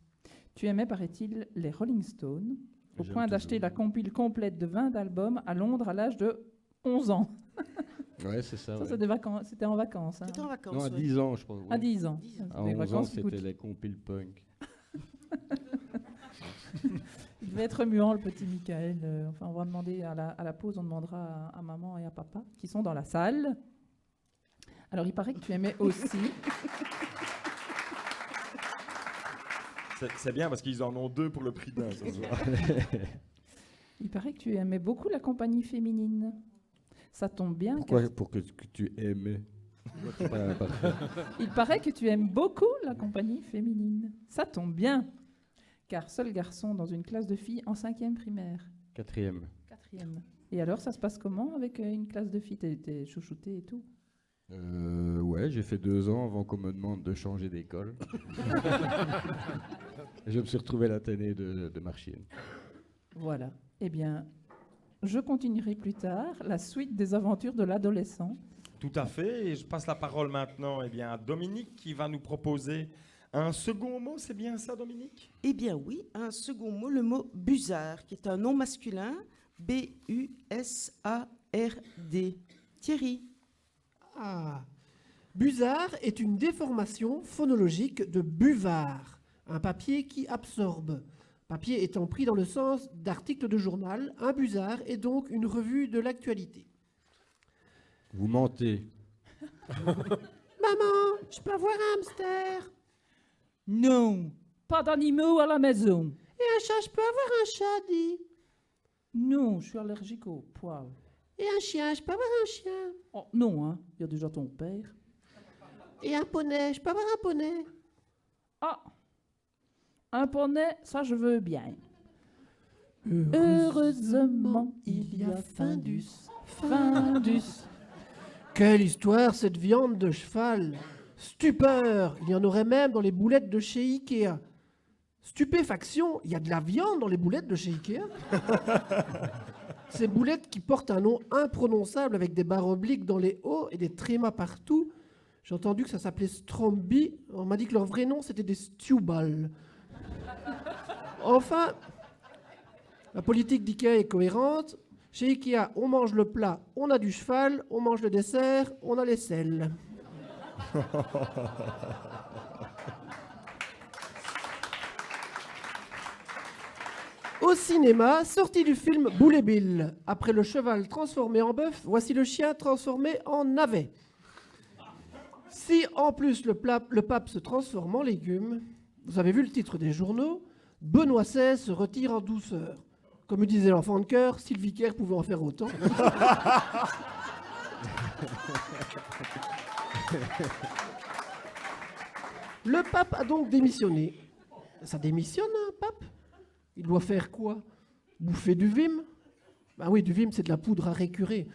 Tu aimais, paraît-il, les Rolling Stones, au J'aime point d'acheter toujours. la compile complète de 20 albums à Londres à l'âge de 11 ans. Ouais, c'est ça. Ça, ouais. c'est des vacances, c'était en vacances. Hein. C'était en vacances. Non, à ouais. 10 ans, je crois. À ouais. 10 ans. 10 ans. À Des 11 ans, vacances qui c'était coûtent- les compiles punk. Il devait être remuant, le petit Michael. Enfin, on va demander à la pause, on demandera à maman et à papa qui sont dans la salle. Alors, il paraît que tu aimais aussi. C'est bien parce qu'ils en ont deux pour le prix d'un ce soir. Il paraît que tu aimais beaucoup la compagnie féminine. Ça tombe bien. Pourquoi car Pour que tu aimais. Parfait. il paraît que tu aimes beaucoup la compagnie féminine. Ça tombe bien. Car seul garçon dans une classe de filles en 5e primaire. 4e. 4e. Et alors, ça se passe comment avec une classe de filles? T'es chouchouté et tout? Ouais, j'ai fait 2 ans avant qu'on me demande de changer d'école. Et je me suis retrouvé à l'Athénée de Marchienne. Voilà. Eh bien, je continuerai plus tard la suite des aventures de l'adolescent. Tout à fait. Et je passe la parole maintenant à Dominique qui va nous proposer un second mot. C'est bien ça, Dominique? Eh bien oui, un second mot, le mot busard, qui est un nom masculin, B-U-S-A-R-D. Thierry. Ah. Busard est une déformation phonologique de buvard, un papier qui absorbe. Papier étant pris dans le sens d'article de journal, un busard est donc une revue de l'actualité. Vous mentez. Maman, je peux avoir un hamster? Non, pas d'animaux à la maison. Et un chat, je peux avoir un chat, dis? Non, je suis allergique aux poils. Et un chien, je peux avoir un chien? Oh, non, hein, il y a déjà ton père. Et un poney, je peux avoir un poney? Ah, un poney, ça je veux bien. Heureusement, il y a Findus. Findus. Quelle histoire, cette viande de cheval! Stupeur! Il y en aurait même dans les boulettes de chez Ikea. Stupéfaction! Il y a de la viande dans les boulettes de chez Ikea? Ces boulettes qui portent un nom imprononçable avec des barres obliques dans les hauts et des trémas partout. J'ai entendu que ça s'appelait Stromby. On m'a dit que leur vrai nom, c'était des Stewball. Enfin, la politique d'IKEA est cohérente. Chez IKEA, on mange le plat, on a du cheval, on mange le dessert, on a les selles. Au cinéma, sortie du film Boule et Bill. Après le cheval transformé en bœuf, voici le chien transformé en navet. Si en plus le pape se transforme en légumes, vous avez vu le titre des journaux, Benoît XVI se retire en douceur. Comme disait l'enfant de cœur, si le vicaire pouvait en faire autant. Le pape a donc démissionné. Ça démissionne, un pape? Il doit faire quoi? Bouffer du vim? Ben oui, du vim, c'est de la poudre à récurer.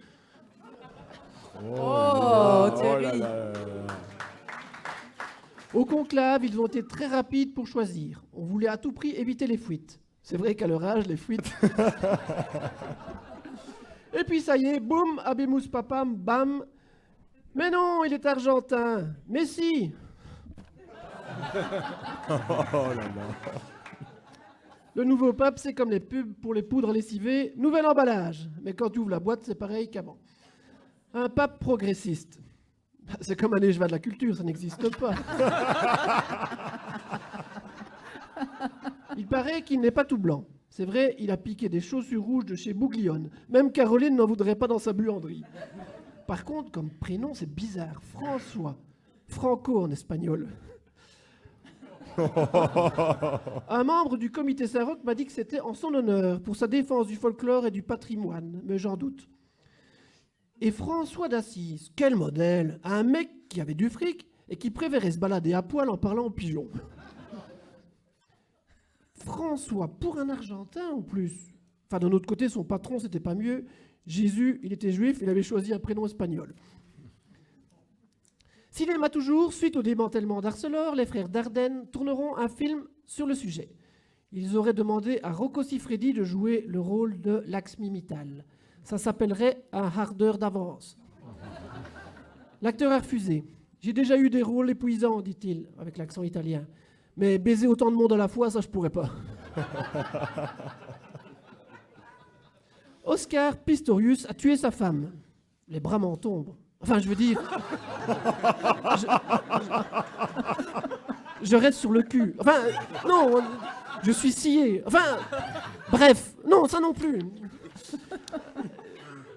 Oh, Thierry. Au conclave, ils ont été très rapides pour choisir. On voulait à tout prix éviter les fuites. C'est vrai qu'à leur âge, les fuites... Et puis ça y est, boum, abemus papam, bam. Mais non, il est argentin. Mais si. Le nouveau pape, c'est comme les pubs pour les poudres lessivées. Nouvel emballage. Mais quand tu ouvres la boîte, c'est pareil qu'avant. Un pape progressiste. C'est comme un échevin de la culture, ça n'existe pas. Il paraît qu'il n'est pas tout blanc. C'est vrai, il a piqué des chaussures rouges de chez Bouglione. Même Caroline n'en voudrait pas dans sa buanderie. Par contre, comme prénom, c'est bizarre. François. Franco en espagnol. Un membre du comité Saint-Roch m'a dit que c'était en son honneur, pour sa défense du folklore et du patrimoine, mais j'en doute. Et François d'Assise, quel modèle! Un mec qui avait du fric et qui préférait se balader à poil en parlant aux pigeons. François, pour un Argentin en plus. Enfin, d'un autre côté, son patron, c'était pas mieux. Jésus, il était juif, il avait choisi un prénom espagnol. Cinéma toujours, suite au démantèlement d'Arcelor, les frères Dardenne tourneront un film sur le sujet. Ils auraient demandé à Rocco Siffredi de jouer le rôle de Laxmi Mittal. Ça s'appellerait un hardeur d'avance. L'acteur a refusé. J'ai déjà eu des rôles épuisants, dit-il, avec l'accent italien. Mais baiser autant de monde à la fois, ça je pourrais pas. Oscar Pistorius a tué sa femme. Les bras m'en tombent. Enfin, je veux dire... je reste sur le cul. Enfin, non, je suis scié. Enfin, bref, non, ça non plus.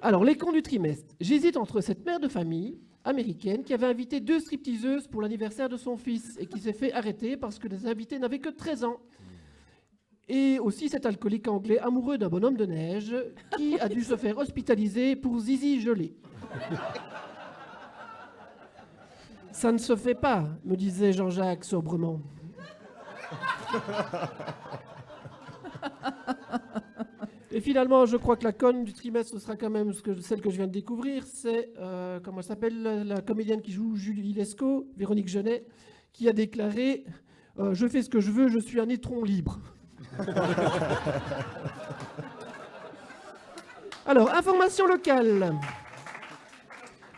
Alors, les cons du trimestre. J'hésite entre cette mère de famille américaine qui avait invité 2 stripteaseuses pour l'anniversaire de son fils et qui s'est fait arrêter parce que les invités n'avaient que 13 ans. Et aussi cet alcoolique anglais amoureux d'un bonhomme de neige qui a dû se faire hospitaliser pour zizi gelé. Ça ne se fait pas, me disait Jean-Jacques sobrement. Et finalement, je crois que la conne du trimestre, ce sera quand même celle que je viens de découvrir. C'est, comment elle s'appelle, la comédienne qui joue Julie Lescaut, Véronique Genet, qui a déclaré « Je fais ce que je veux, je suis un étron libre ». Alors, information locale.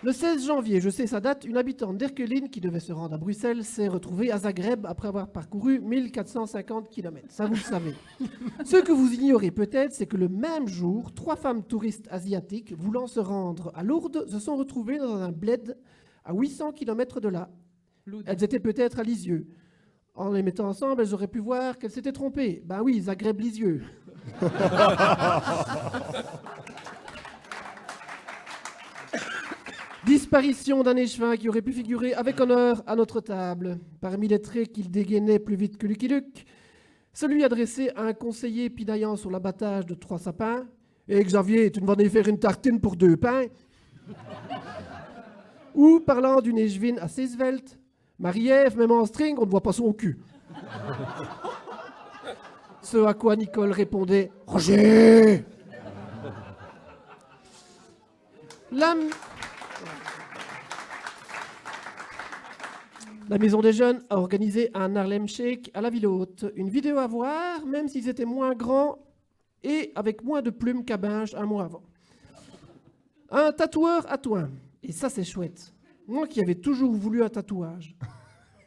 Le 16 janvier, je sais sa date, une habitante d'Erkeline qui devait se rendre à Bruxelles s'est retrouvée à Zagreb après avoir parcouru 1450 km. Ça, vous le savez. Ce que vous ignorez peut-être, c'est que le même jour, 3 femmes touristes asiatiques voulant se rendre à Lourdes se sont retrouvées dans un bled à 800 km de là. Elles étaient peut-être à Lisieux. En les mettant ensemble, elles auraient pu voir qu'elles s'étaient trompées. Ben oui, Zagreb-Lisieux. Disparition d'un échevin qui aurait pu figurer avec honneur à notre table. Parmi les traits qu'il dégainait plus vite que Lucky Luke, celui adressé à un conseiller pinaillant sur l'abattage de 3 sapins. « Et Xavier, tu ne vas aller faire une tartine pour 2 pains ?» Ou parlant d'une échevine assez svelte. « Marie-Ève, même en string, on ne voit pas son cul. » Ce à quoi Nicole répondait « Roger !» La Maison des Jeunes a organisé un Harlem Shake à la Ville Haute. Une vidéo à voir, même s'ils étaient moins grands et avec moins de plumes qu'à Binge un mois avant. Un tatoueur à Toin. Et ça, c'est chouette. Moi qui avais toujours voulu un tatouage.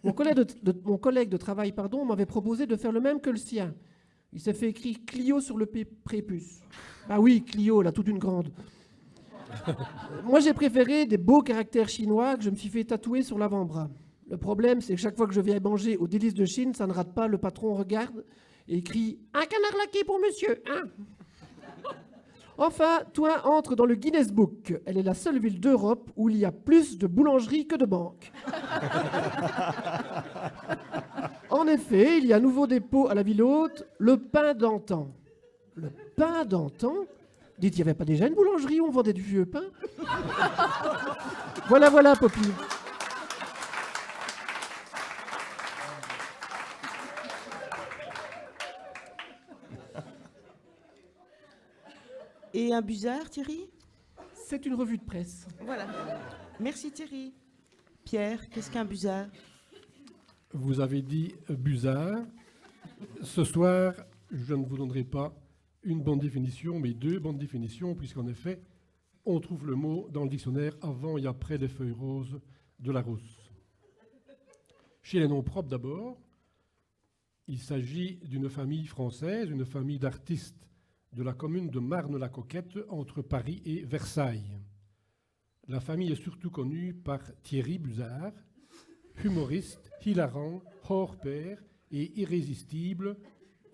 Mon collègue de travail m'avait proposé de faire le même que le sien. Il s'est fait écrire Clio sur le prépuce. Ah oui, Clio, là, toute une grande. Moi, j'ai préféré des beaux caractères chinois que je me suis fait tatouer sur l'avant-bras. Le problème, c'est que chaque fois que je viens manger au Délices de Chine, ça ne rate pas, le patron regarde et crie « Un canard laqué pour monsieur, hein ?» Enfin, toi, entre dans le Guinness Book. Elle est la seule ville d'Europe où il y a plus de boulangeries que de banques. En effet, il y a un nouveau dépôt à la ville haute, le pain d'antan. Le pain d'antan ? Dites, il n'y avait pas déjà une boulangerie où on vendait du vieux pain ? Voilà, Poppy. Et un busard, Thierry? C'est une revue de presse. Voilà. Merci Thierry. Pierre, qu'est-ce qu'un busard? Vous avez dit busard. Ce soir, je ne vous donnerai pas une bonne définition, mais deux bonnes définitions, puisqu'en effet, on trouve le mot dans le dictionnaire avant et après les feuilles roses de Larousse. Chez les noms propres d'abord, il s'agit d'une famille française, une famille d'artistes de la commune de Marne-la-Coquette, entre Paris et Versailles. La famille est surtout connue par Thierry Busard, humoriste, hilarant, hors pair et irrésistible.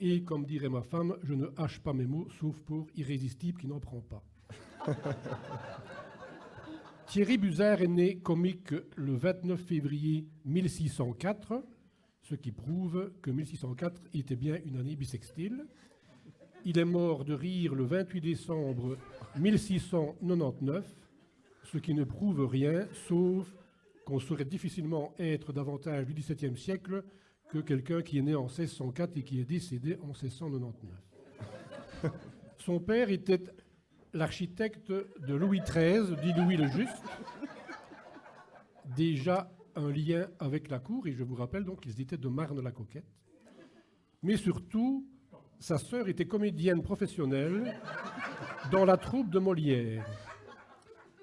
Et comme dirait ma femme, je ne hache pas mes mots, sauf pour irrésistible qui n'en prend pas. Thierry Busard est né comique le 29 février 1604, ce qui prouve que 1604 était bien une année bissextile. Il est mort de rire le 28 décembre 1699, ce qui ne prouve rien, sauf qu'on saurait difficilement être davantage du XVIIe siècle que quelqu'un qui est né en 1604 et qui est décédé en 1699. Son père était l'architecte de Louis XIII, dit Louis le Juste, déjà un lien avec la cour, et je vous rappelle donc qu'ils étaient de Marne-la-Coquette. Mais surtout, sa sœur était comédienne professionnelle dans la troupe de Molière.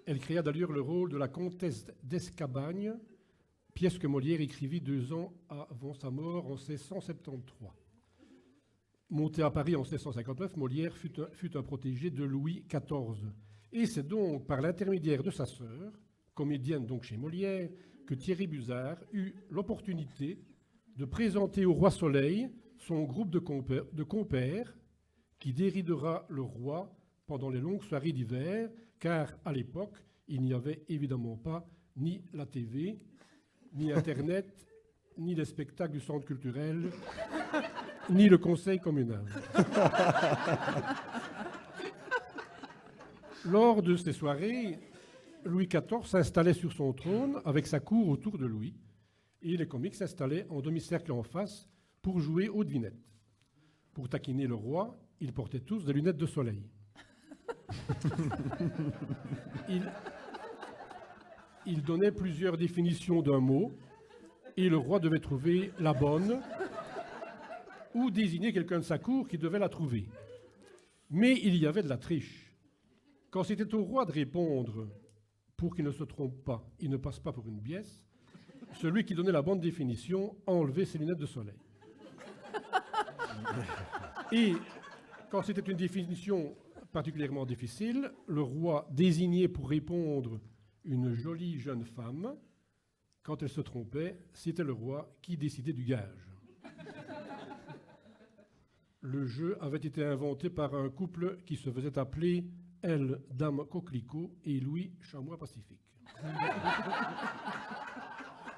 Elle créa d'ailleurs le rôle de la comtesse d'Escabagne, pièce que Molière écrivit 2 ans avant sa mort en 1673. Monté à Paris en 1659, Molière fut un protégé de Louis XIV. Et c'est donc par l'intermédiaire de sa sœur, comédienne donc chez Molière, que Thierry Busard eut l'opportunité de présenter au roi Soleil son groupe de compères qui déridera le roi pendant les longues soirées d'hiver, car à l'époque, il n'y avait évidemment pas ni la TV, ni Internet, ni les spectacles du centre culturel, ni le conseil communal. Lors de ces soirées, Louis XIV s'installait sur son trône avec sa cour autour de lui, et les comiques s'installaient en demi-cercle en face pour jouer aux devinettes. Pour taquiner le roi, ils portaient tous des lunettes de soleil. Il donnait plusieurs définitions d'un mot, et le roi devait trouver la bonne, ou désigner quelqu'un de sa cour qui devait la trouver. Mais il y avait de la triche. Quand c'était au roi de répondre, pour qu'il ne se trompe pas, il ne passe pas pour une biesse, celui qui donnait la bonne définition enlevait ses lunettes de soleil. Et quand c'était une définition particulièrement difficile, le roi désignait pour répondre une jolie jeune femme. Quand elle se trompait, c'était le roi qui décidait du gage. Le jeu avait été inventé par un couple qui se faisait appeler elle, Dame Coquelicot, et Louis, Chamois Pacifique.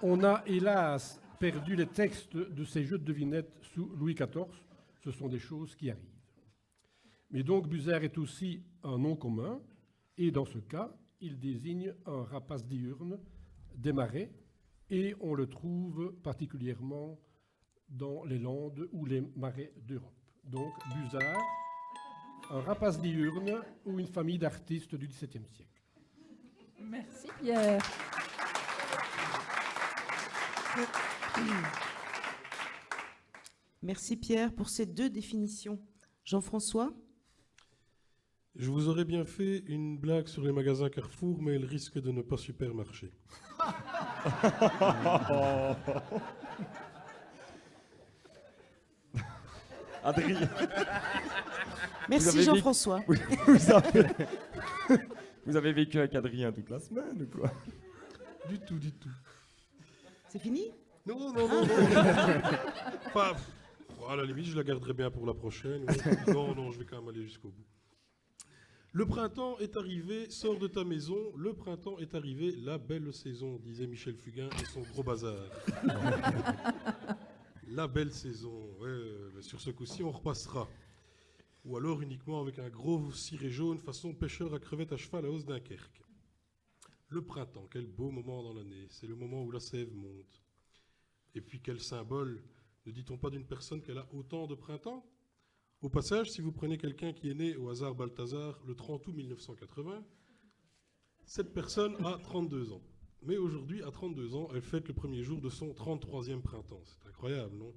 On a hélas perdu les textes de ces jeux de devinettes sous Louis XIV. Ce sont des choses qui arrivent. Mais donc Busard est aussi un nom commun, et dans ce cas, il désigne un rapace diurne des marais, et on le trouve particulièrement dans les Landes ou les marais d'Europe. Donc Busard, un rapace diurne ou une famille d'artistes du XVIIe siècle. Merci Pierre. Merci Pierre pour ces 2 définitions. Jean-François? Je vous aurais bien fait une blague sur les magasins Carrefour, mais elle risque de ne pas super marcher. Adrien, Merci avez Jean-François. vous avez vécu avec Adrien toute la semaine ou quoi? Du tout, du tout. C'est fini? Non. Enfin, à la limite, je la garderai bien pour la prochaine. Non, je vais quand même aller jusqu'au bout. Le printemps est arrivé, sors de ta maison. Le printemps est arrivé, la belle saison, disait Michel Fugain et son gros bazar. La belle saison, ouais, sur ce coup-ci, on repassera. Ou alors uniquement avec un gros ciré jaune façon pêcheur à crevettes à cheval à Dunkerque. Le printemps, quel beau moment dans l'année. C'est le moment où la sève monte. Et puis quel symbole, ne dit-on pas d'une personne qu'elle a autant de printemps? Au passage, si vous prenez quelqu'un qui est né au hasard Balthazar le 30 août 1980, cette personne a 32 ans. Mais aujourd'hui, à 32 ans, elle fête le premier jour de son 33e printemps. C'est incroyable, non?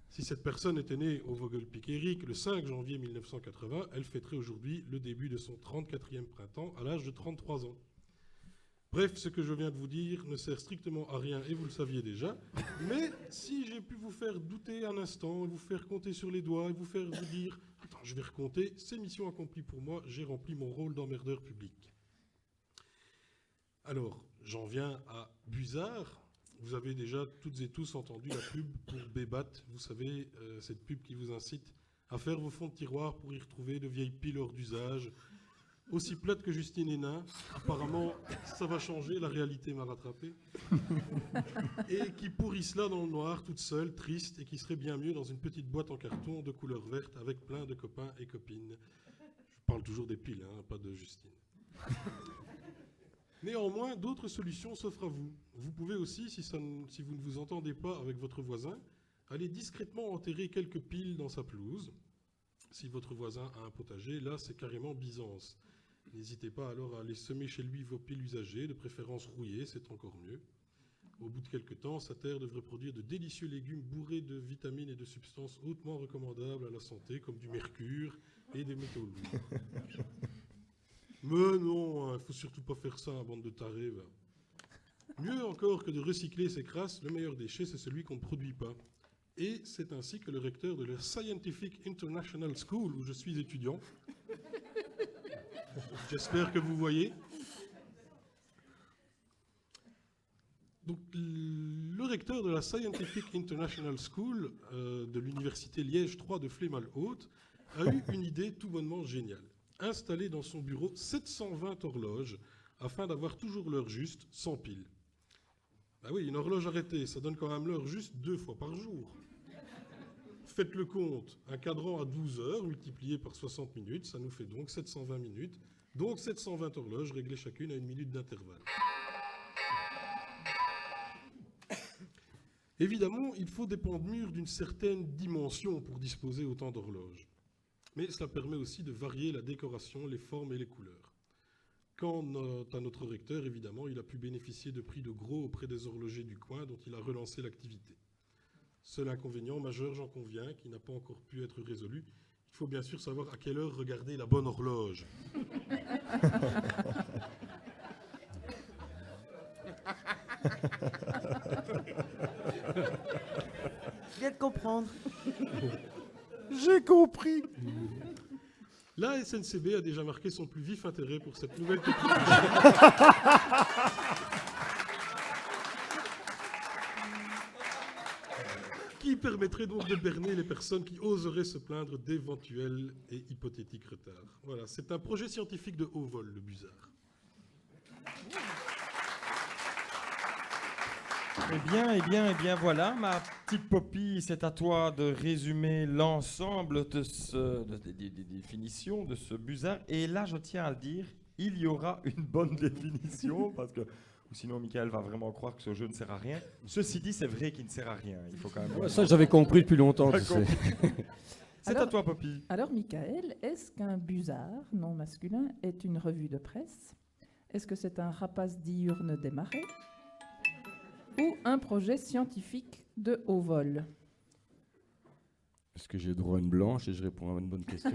Si cette personne était née au Vogelpick-Éric le 5 janvier 1980, elle fêterait aujourd'hui le début de son 34e printemps à l'âge de 33 ans. Bref, ce que je viens de vous dire ne sert strictement à rien et vous le saviez déjà. Mais si j'ai pu vous faire douter un instant, vous faire compter sur les doigts et vous faire vous dire « Attends, je vais recompter, c'est mission accomplie pour moi, j'ai rempli mon rôle d'emmerdeur public. » Alors, j'en viens à Busard. Vous avez déjà toutes et tous entendu la pub pour Bébat. Vous savez, cette pub qui vous incite à faire vos fonds de tiroir pour y retrouver de vieilles piles hors d'usage. Aussi plate que Justine Hénin. Apparemment, ça va changer, la réalité m'a rattrapé. Et qui pourrissent là dans le noir, toute seule, triste, et qui serait bien mieux dans une petite boîte en carton de couleur verte avec plein de copains et copines. Je parle toujours des piles, hein, pas de Justine. Néanmoins, d'autres solutions s'offrent à vous. Vous pouvez aussi, si vous ne vous entendez pas avec votre voisin, aller discrètement enterrer quelques piles dans sa pelouse. Si votre voisin a un potager, là c'est carrément Byzance. N'hésitez pas alors à aller semer chez lui vos piles usagées, de préférence rouillées, c'est encore mieux. Au bout de quelques temps, sa terre devrait produire de délicieux légumes bourrés de vitamines et de substances hautement recommandables à la santé, comme du mercure et des métaux lourds. Mais non, il ne faut surtout pas faire ça, bande de tarés. Mieux encore que de recycler ces crasses, le meilleur déchet, c'est celui qu'on ne produit pas. Et c'est ainsi que le recteur de la Scientific International School, où je suis étudiant, j'espère que vous voyez. Donc, le recteur de la Scientific International School de l'université Liège 3 de Flémal-Haute a eu une idée tout bonnement géniale. Installer dans son bureau 720 horloges afin d'avoir toujours l'heure juste, sans pile. Ah oui, une horloge arrêtée, ça donne quand même l'heure juste 2 fois par jour. Faites le compte, un cadran à 12 heures multiplié par 60 minutes, ça nous fait donc 720 minutes, donc 720 horloges réglées chacune à 1 minute d'intervalle. Évidemment, il faut des pans de mur d'une certaine dimension pour disposer autant d'horloges. Mais cela permet aussi de varier la décoration, les formes et les couleurs. Quant à notre recteur, évidemment, il a pu bénéficier de prix de gros auprès des horlogers du coin dont il a relancé l'activité. Seul inconvénient majeur, j'en conviens, qui n'a pas encore pu être résolu, il faut bien sûr savoir à quelle heure regarder la bonne horloge. Je viens de comprendre. J'ai compris. La SNCB a déjà marqué son plus vif intérêt pour cette nouvelle technologie. Qui permettrait donc de berner les personnes qui oseraient se plaindre d'éventuels et hypothétiques retards. Voilà, c'est un projet scientifique de haut vol, le Busard. Eh bien, voilà, ma petite Poppy, c'est à toi de résumer l'ensemble des définitions de ce Busard. Et là, je tiens à le dire, il y aura une bonne définition, parce que sinon, Michael va vraiment croire que ce jeu ne sert à rien. Ceci dit, c'est vrai qu'il ne sert à rien. Il faut quand même. Ouais, ça, j'avais compris depuis longtemps, tu sais. C'est à toi, Poppy. Alors, Michael, est-ce qu'un busard, non masculin, est une revue de presse? Est-ce que c'est un rapace diurne des marais? Ou un projet scientifique de haut vol? Est-ce que j'ai droit à une blanche et je réponds à une bonne question?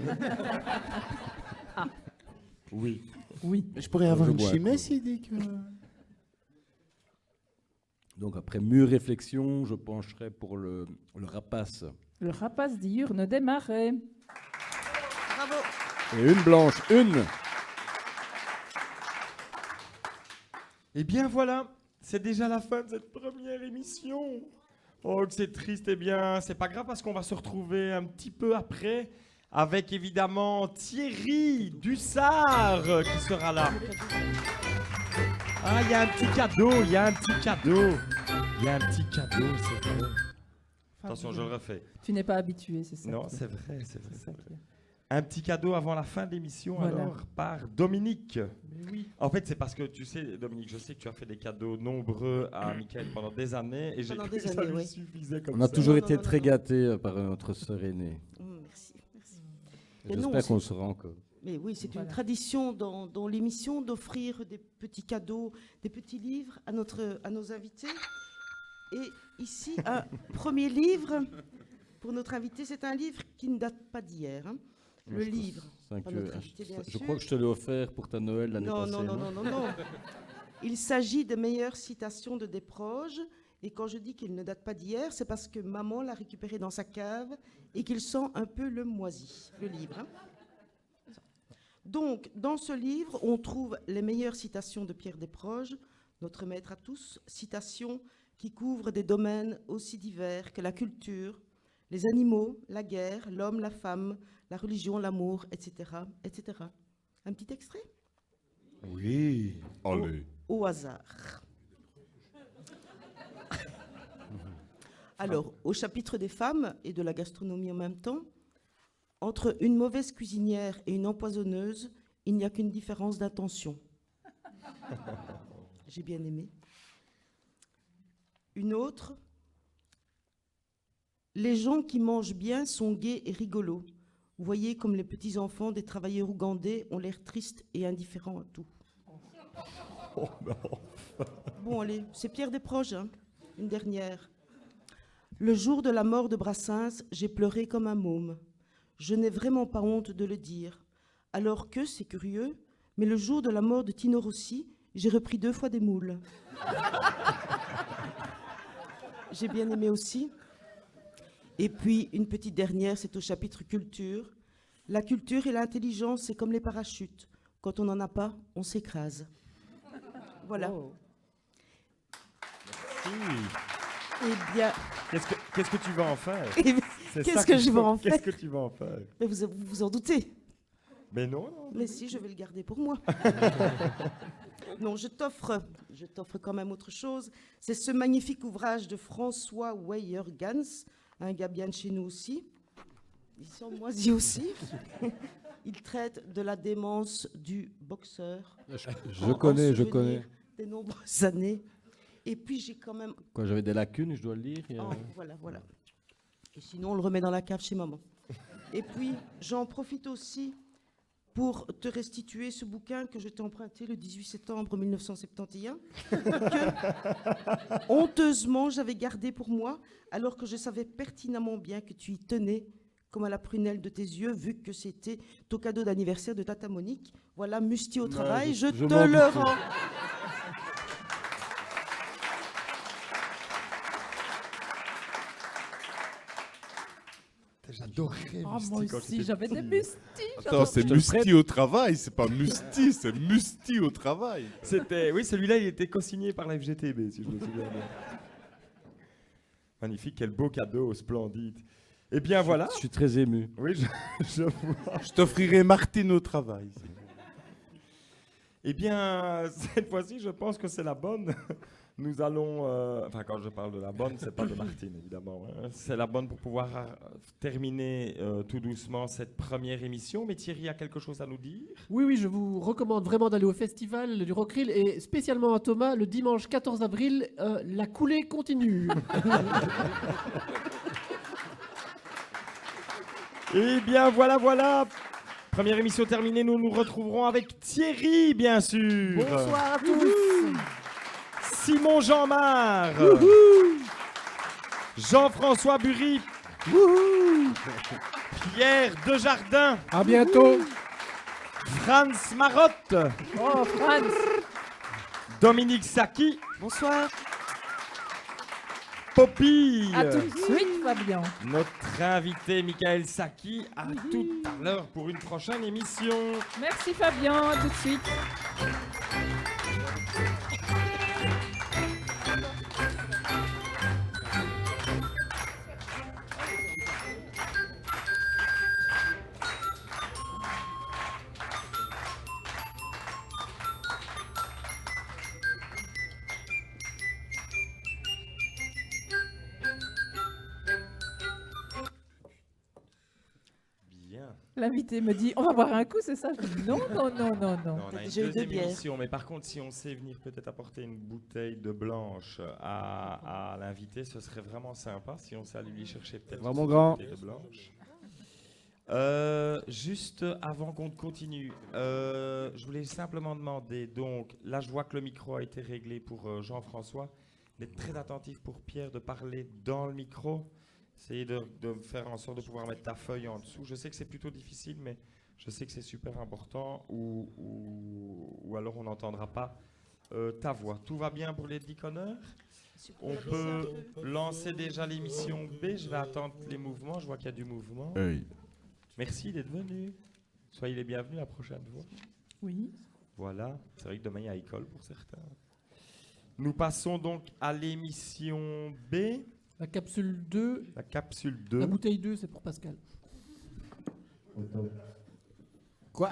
Oui. Oui. Je pourrais avoir Je une bois, chimée s'il dit que... Donc après mûre réflexion, je pencherai pour le rapace. Le rapace diurne des marais. Bravo. Et une blanche, une. Eh bien voilà, c'est déjà la fin de cette première émission. Oh, que c'est triste, eh bien, c'est pas grave parce qu'on va se retrouver un petit peu après avec évidemment Thierry Dussard qui sera là. Ah, il y a un petit cadeau, il y a un petit cadeau. Il y a un petit cadeau, c'est vrai. Attention, je le refais. Tu n'es pas habitué, c'est ça. Non, qui- c'est vrai, c'est vrai. c'est ça qui est. Un petit cadeau avant la fin de l'émission, Voilà. alors, par Dominique. Mais oui. En fait, c'est parce que tu sais, Dominique, je sais que tu as fait des cadeaux nombreux à Michael pendant des années et j'ai Pendant cru des que ça années, lui oui. suffisait comme On a ça. toujours Non, été non, très non. gâtés par notre sœur aînée. Merci, merci. Mais non, J'espère c'est- qu'on le sera encore. Mais oui, c'est Voilà. une tradition dans l'émission d'offrir des petits cadeaux, des petits livres à nos invités. Et ici, un premier livre pour notre invité. C'est un livre qui ne date pas d'hier. hein. Le livre. C'est Pas que- notre invité, bien je sûr. crois que je te l'ai offert pour ta Noël l'année Non, passée. non, non, non, non, non. Il s'agit des meilleures citations de Desproges. Et quand je dis qu'il ne date pas d'hier, c'est parce que maman l'a récupéré dans sa cave et qu'il sent un peu le moisi, le livre. hein. Donc, dans ce livre, on trouve les meilleures citations de Pierre Desproges, notre maître à tous, citations qui couvrent des domaines aussi divers que la culture, les animaux, la guerre, l'homme, la femme, la religion, l'amour, etc., etc. Un petit extrait Oui. Allez. au hasard. Alors, au chapitre des femmes et de la gastronomie en même temps, entre une mauvaise cuisinière et une empoisonneuse, il n'y a qu'une différence d'intention. J'ai bien aimé. Une autre, les gens qui mangent bien sont gais et rigolos. Vous voyez comme les petits-enfants des travailleurs ougandais ont l'air tristes et indifférents à tout. Bon, allez, c'est Pierre Desproges, hein. Une dernière. Le jour de la mort de Brassens, j'ai pleuré comme un môme. Je n'ai vraiment pas honte de le dire. Alors que, c'est curieux, mais le jour de la mort de Tino Rossi, j'ai repris 2 fois des moules. J'ai bien aimé aussi. Et puis, une petite dernière, c'est au chapitre culture. La culture et l'intelligence, c'est comme les parachutes. Quand on n'en a pas, on s'écrase. Voilà. Oh. Eh bien, Qu'est-ce que tu vas en faire? eh bien, C'est qu'est-ce ça que qu'il je vais faut. en faire? Qu'est-ce que tu vas en faire? mais vous vous en doutez. Mais non, non. Mais si, je vais le garder pour moi. Non, je t'offre quand même autre chose. C'est ce magnifique ouvrage de François Weyergans, un gars bien de chez nous aussi. Il sent moisi aussi. Il traite de la démence du boxeur. Je connais, je connais. Des nombreuses années. Et puis j'ai quand même... Quand j'avais des lacunes, je dois le lire. Oh, voilà, voilà. Et sinon, on le remet dans la cave chez maman. Et puis, j'en profite aussi pour te restituer ce bouquin que je t'ai emprunté le 18 septembre 1971, que, honteusement, j'avais gardé pour moi, alors que je savais pertinemment bien que tu y tenais, comme à la prunelle de tes yeux, vu que c'était ton cadeau d'anniversaire de Tata Monique. Voilà, Musti au travail, je te m'en le doutais. rends. J'adorais Ah, Musti moi quand aussi, j'étais j'avais des petit. mustis. Attends, c'est Je te le Musti prête. au travail, c'est pas Musti, c'est Musti au travail. C'était, oui, celui-là, il était co-signé par la FGTB, si je me souviens bien. Magnifique, quel beau cadeau, splendide. Eh bien voilà. Je suis très ému. Oui, je vois. Je t'offrirai Martine au travail. Eh bien, cette fois-ci, je pense que c'est la bonne. Nous allons, enfin, quand je parle de la bonne, c'est pas de Martine, évidemment. hein. C'est la bonne pour pouvoir terminer tout doucement cette première émission. Mais Thierry a quelque chose à nous dire. Oui, oui, je vous recommande vraiment d'aller au festival du Rockrill et spécialement à Thomas, le dimanche 14 avril, la coulée continue. Eh bien, voilà, voilà. Première émission terminée, nous nous retrouverons avec Thierry, bien sûr. Bonsoir à tous. Simon Jean-Marc. Jean-François Bury. Pierre Desjardins. À bientôt. Franz Marotte. Oh, Franz. Dominique Saki. Bonsoir. Poppy. À tout de suite, Fabien. Notre invité Michael Saki, à tout à l'heure pour une prochaine émission. Merci Fabien, à tout de suite. Bien. L'invité me dit, on va boire un coup, c'est ça? Je dis non, non, non, non, non. On a une déjà eu deux deuxième bières. émission, mais par contre, si on sait venir peut-être apporter une bouteille de blanche à l'invité, ce serait vraiment sympa. Si on sait aller lui chercher peut-être Vraiment une grand. bouteille de blanche. Juste avant qu'on continue, je voulais simplement demander, donc là je vois que le micro a été réglé pour Jean-François, d'être très attentif pour Pierre de parler dans le micro. Essayez de faire en sorte de pouvoir mettre ta feuille en dessous. Je sais que c'est plutôt difficile, mais je sais que c'est super important, ou alors on n'entendra pas ta voix. Tout va bien pour les déconneurs? On peut lancer déjà l'émission B. Je vais attendre les mouvements. Je vois qu'il y a du mouvement. Merci d'être venu. Soyez les bienvenus la prochaine fois. Oui. Voilà. C'est vrai que demain il y a école pour certains. Nous passons donc à l'émission B. La capsule 2, La capsule 2. la bouteille 2, c'est pour Pascal. Quoi?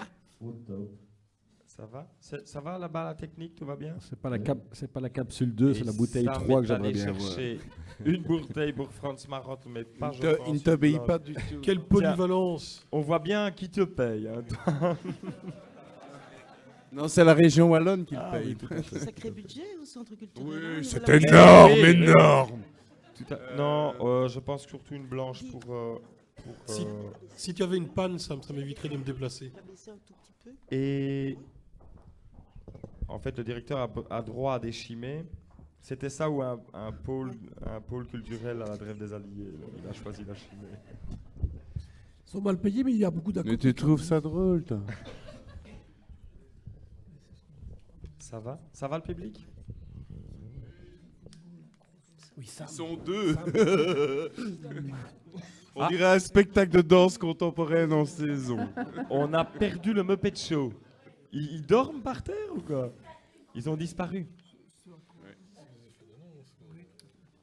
Ça va? Ça va là-bas la technique? Tout va bien? C'est pas la capsule 2, c'est la bouteille Et 3 que Sam est j'aimerais allé bien voir. chercher une bouteille pour Franz Marotte, mais pas je pense, Il ne une t'obéit blanche. pas du tout. Quelle polyvalence! On voit bien qui te paye. Hein, toi. Non, c'est la région wallonne qui le Ah paye. oui, tout à fait. Sacré budget au centre culturel. hein, au Oui, niveau c'est de la- énorme, Oui, oui. énorme. Non, je pense surtout une blanche pour Si- Si tu avais une panne, ça m'éviterait de me déplacer. Abaisser un tout petit peu. Et en fait, le directeur a droit à des chimées. C'était ça ou un pôle culturel à la Drève des Alliés. Il a choisi la chimée. Ils sont mal payés, mais il y a beaucoup Mais d'accords. tu trouves ça drôle, toi? Ça va? Ça va le public? Oui, ça. Ils sont deux. On Ah. dirait un spectacle de danse contemporaine en saison. On a perdu le Muppet Show. Ils dorment par terre ou quoi? Ils ont disparu.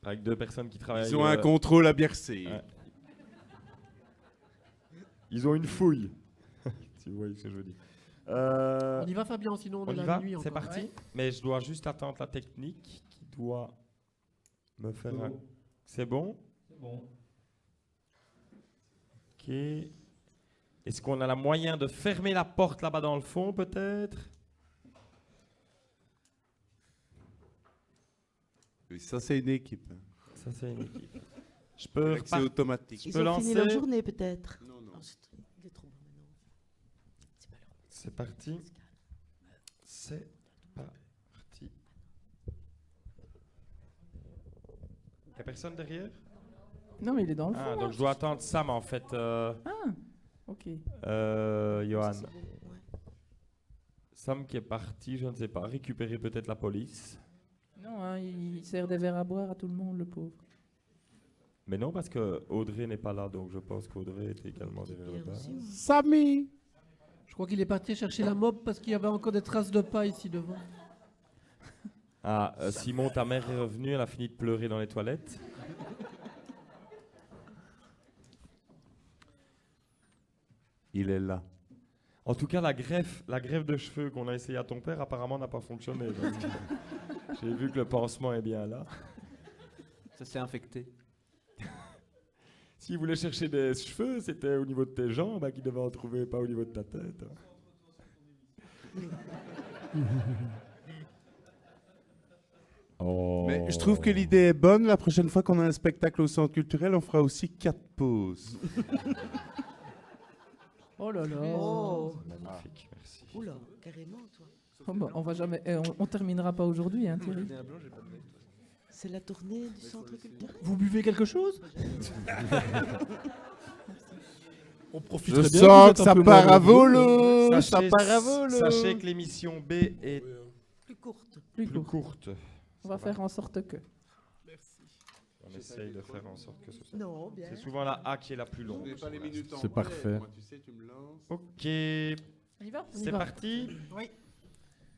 Avec deux personnes qui travaillent. Ils ont un contrôle à Biercé. Ouais. Ils ont une fouille. Si vous voyez ce que je veux dire. On y va, Fabien, sinon on, On est y là va, à minuit c'est encore. parti. Ouais. Mais je dois juste attendre la technique qui doit me faire un... C'est bon? C'est bon. Ok. Est-ce qu'on a la moyen de fermer la porte là-bas dans le fond, peut-être? Oui, ça, c'est une équipe. Ça, c'est une équipe. Je peux C'est automatique. Ils peux ont fini lancer. leur journée peut-être. Non, non. Oh, il est trop bon maintenant. C'est pas leur C'est parti. C'est parti. Il n'y a personne derrière? Non, mais il est dans le Ah, fond. donc je dois attendre Sam en fait. Ok. Johan. C'est bon, ouais. Sam qui est parti, je ne sais pas, récupérer peut-être la police. Non, hein, il sert des verres à boire à tout le monde, le pauvre. Mais non, parce que Audrey n'est pas là, donc je pense qu'Audrey était également derrière le Pierre bar. aussi, moi. Samy. Je crois qu'il est parti chercher la mob parce qu'il y avait encore des traces de pas ici devant. Ah, Simon, ta mère est revenue, elle a fini de pleurer dans les toilettes. Il est là. En tout cas, la greffe de cheveux qu'on a essayé à ton père, apparemment, n'a pas fonctionné. parce que J'ai vu que le pansement est bien là. Ça s'est infecté. S'il voulait chercher des cheveux, c'était au niveau de tes jambes qu'il devait en trouver, pas au niveau de ta tête. Oh. Mais je trouve que l'idée est bonne. La prochaine fois qu'on a un spectacle au centre culturel, on fera aussi 4 pauses. Oh là là. Oh, Magnifique, merci. oula, carrément, toi. Oh, bah, on va jamais, on terminera pas aujourd'hui, hein, Thierry. C'est la tournée du centre culturel. Vous buvez quelque chose? On Je profiterait bien. sens vous que êtes ça un peu part moins à nombreux. volo. Ça part à volo. Sachez que l'émission B est Plus courte. Plus plus court. courte. On va faire en sorte que. On essaye de faire en sorte que ce soit. Non, bien. C'est souvent la A qui est la plus longue. Je n'ai pas les minutes en C'est vrai. parfait. Moi, tu sais, tu me lances. Ok, On y va? On y c'est va. parti. Oui.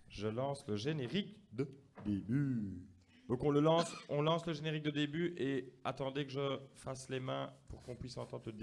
Je lance le générique de début. Donc on lance le générique de début et attendez que je fasse les mains pour qu'on puisse entendre le début.